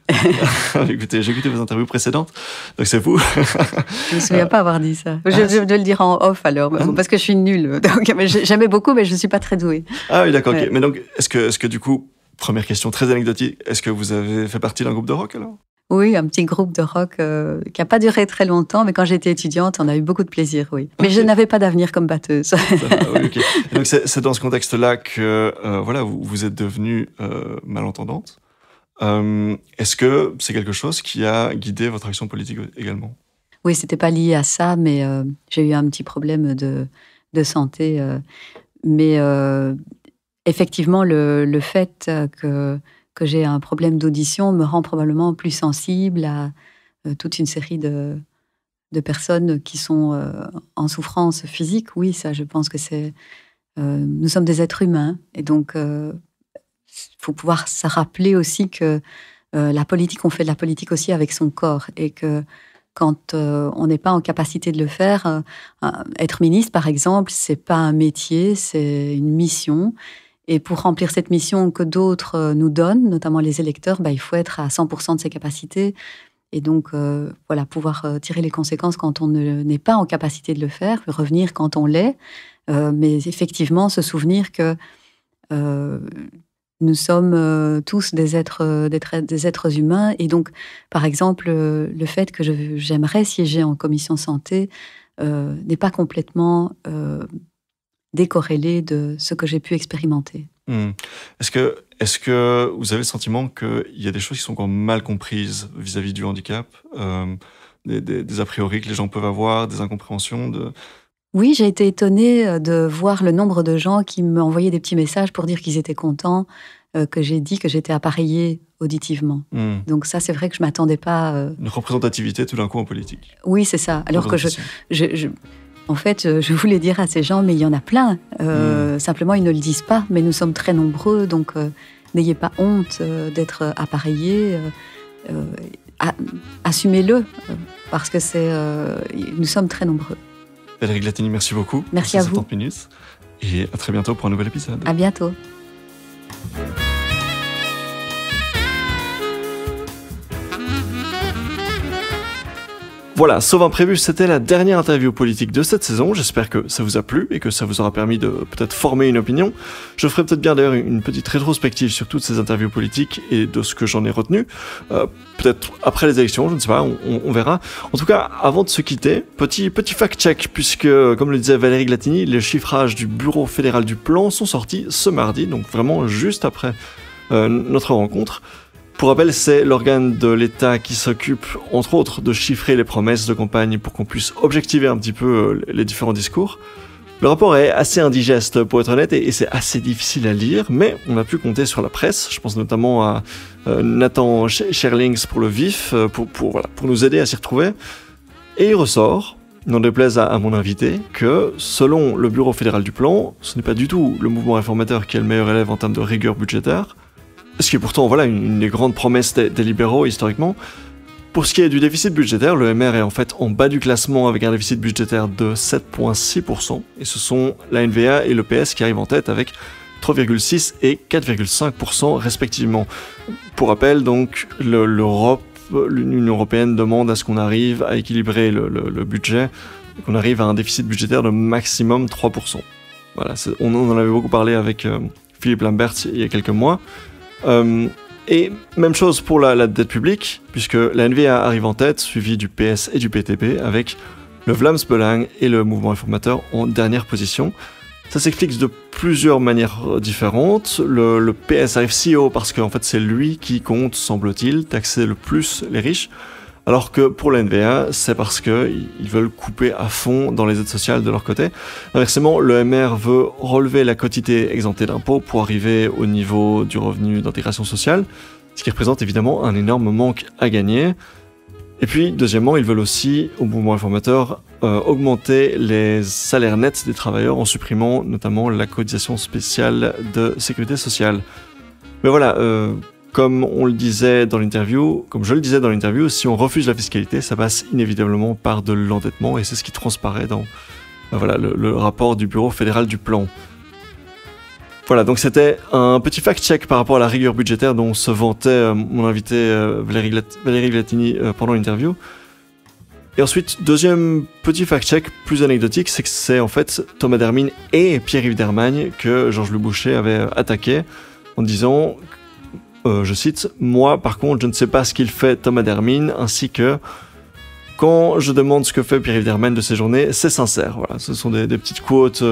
Écoutez, j'ai écouté vos interviews précédentes, donc c'est vous. Je ne me souviens pas avoir dit ça. Je vais le dire en off alors, parce que je suis nulle. Donc, j'aimais beaucoup, mais je ne suis pas très douée. Ah oui, d'accord. Ouais. Okay. Mais donc, est-ce que du coup, première question très anecdotique, est-ce que vous avez fait partie d'un groupe de rock alors? Oui, un petit groupe de rock qui n'a pas duré très longtemps, mais quand j'étais étudiante, on a eu beaucoup de plaisir, oui. Mais je n'avais pas d'avenir comme batteuse. Ça va, oui, okay. Donc c'est dans ce contexte-là que voilà, vous êtes devenue malentendante. Est-ce que c'est quelque chose qui a guidé votre action politique également? Oui, c'était pas lié à ça, mais j'ai eu un petit problème de santé. Mais effectivement, le fait que j'ai un problème d'audition me rend probablement plus sensible à toute une série de personnes qui sont en souffrance physique. Oui, ça, je pense que c'est... nous sommes des êtres humains, et donc il faut pouvoir se rappeler aussi que la politique, on fait de la politique aussi avec son corps, et que quand on n'est pas en capacité de le faire, être ministre, par exemple, c'est pas un métier, c'est une mission. Et pour remplir cette mission que d'autres nous donnent, notamment les électeurs, il faut être à 100% de ses capacités. Et donc, voilà, pouvoir tirer les conséquences quand on n'est pas en capacité de le faire, revenir quand on l'est. Mais effectivement, se souvenir que nous sommes tous des êtres humains. Et donc, par exemple, le fait que j'aimerais siéger en commission santé n'est pas complètement... décorrélé de ce que j'ai pu expérimenter. Est-ce que vous avez le sentiment qu'il y a des choses qui sont encore mal comprises vis-à-vis du handicap, des a priori que les gens peuvent avoir, des incompréhensions Oui, j'ai été étonnée de voir le nombre de gens qui m'envoyaient des petits messages pour dire qu'ils étaient contents que j'ai dit que j'étais appareillée auditivement. Donc ça, c'est vrai que je ne m'attendais pas... Une représentativité tout d'un coup en politique. Oui, c'est ça. Alors que en fait, je voulais dire à ces gens, mais il y en a plein. Simplement, ils ne le disent pas, mais nous sommes très nombreux, donc n'ayez pas honte d'être appareillés. Assumez-le, parce que nous sommes très nombreux. Valérie Glatini, merci beaucoup. Merci à vous. 70 minutes. Et à très bientôt pour un nouvel épisode. À bientôt. Voilà, sauf imprévu, c'était la dernière interview politique de cette saison. J'espère que ça vous a plu et que ça vous aura permis de peut-être former une opinion. Je ferai peut-être bien d'ailleurs une petite rétrospective sur toutes ces interviews politiques et de ce que j'en ai retenu. Peut-être après les élections, je ne sais pas, on verra. En tout cas, avant de se quitter, petit fact-check, puisque, comme le disait Valérie Glatini, les chiffrages du Bureau fédéral du plan sont sortis ce mardi, donc vraiment juste après notre rencontre. Pour rappel, c'est l'organe de l'État qui s'occupe, entre autres, de chiffrer les promesses de campagne pour qu'on puisse objectiver un petit peu les différents discours. Le rapport est assez indigeste, pour être honnête, et c'est assez difficile à lire, mais on a pu compter sur la presse. Je pense notamment à Nathan Sherlings pour le vif, pour nous aider à s'y retrouver. Et il ressort, n'en déplaise à mon invité, que selon le Bureau fédéral du plan, ce n'est pas du tout le mouvement réformateur qui est le meilleur élève en termes de rigueur budgétaire. Ce qui est pourtant une des grandes promesses des libéraux historiquement. Pour ce qui est du déficit budgétaire, le MR est en fait en bas du classement avec un déficit budgétaire de 7,6%. Et ce sont la NVA et le PS qui arrivent en tête avec 3,6% et 4,5% respectivement. Pour rappel, donc, l'Union européenne demande à ce qu'on arrive à équilibrer le budget, qu'on arrive à un déficit budgétaire de maximum 3%. Voilà, on en avait beaucoup parlé avec Philippe Lambert il y a quelques mois. Et même chose pour la dette publique, puisque la NVA arrive en tête, suivie du PS et du PTB, avec le Vlaams Belang et le mouvement réformateur en dernière position. Ça s'explique de plusieurs manières différentes. Le PS arrive si haut parce qu'en fait c'est lui qui compte, semble-t-il, taxer le plus les riches, alors que pour la NVA, c'est parce qu'ils veulent couper à fond dans les aides sociales de leur côté. Inversement, le MR veut relever la quotité exemptée d'impôts pour arriver au niveau du revenu d'intégration sociale, ce qui représente évidemment un énorme manque à gagner. Et puis, deuxièmement, ils veulent aussi, au mouvement réformateur, augmenter les salaires nets des travailleurs en supprimant notamment la cotisation spéciale de sécurité sociale. Mais voilà, comme je le disais dans l'interview, si on refuse la fiscalité, ça passe inévitablement par de l'endettement, et c'est ce qui transparaît dans le rapport du Bureau fédéral du plan. Voilà, donc c'était un petit fact-check par rapport à la rigueur budgétaire dont se vantait mon invité Valérie Glatini pendant l'interview. Et ensuite, deuxième petit fact-check plus anecdotique, c'est que c'est en fait Thomas Dermine et Pierre-Yves Dermagne que Georges Le Boucher avait attaqué en disant, je cite, « Moi, par contre, je ne sais pas ce qu'il fait Thomas Dermine, ainsi que quand je demande ce que fait Pierre-Yves Dermagne de ses journées, c'est sincère. » Voilà, ce sont des petites quotes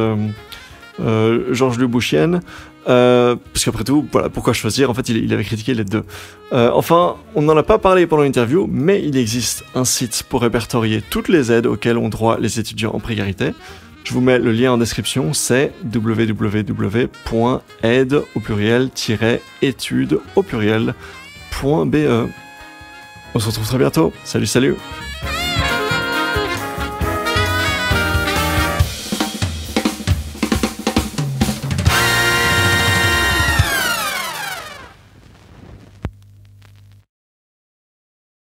Georges Le Bouchienne. Parce qu'après tout, voilà, pourquoi choisir? En fait, il avait critiqué les deux. Enfin, on n'en a pas parlé pendant l'interview, mais il existe un site pour répertorier toutes les aides auxquelles ont droit les étudiants en précarité. Je vous mets le lien en description, c'est www.aide au pluriel-études au pluriel.be. On se retrouve très bientôt. Salut, salut!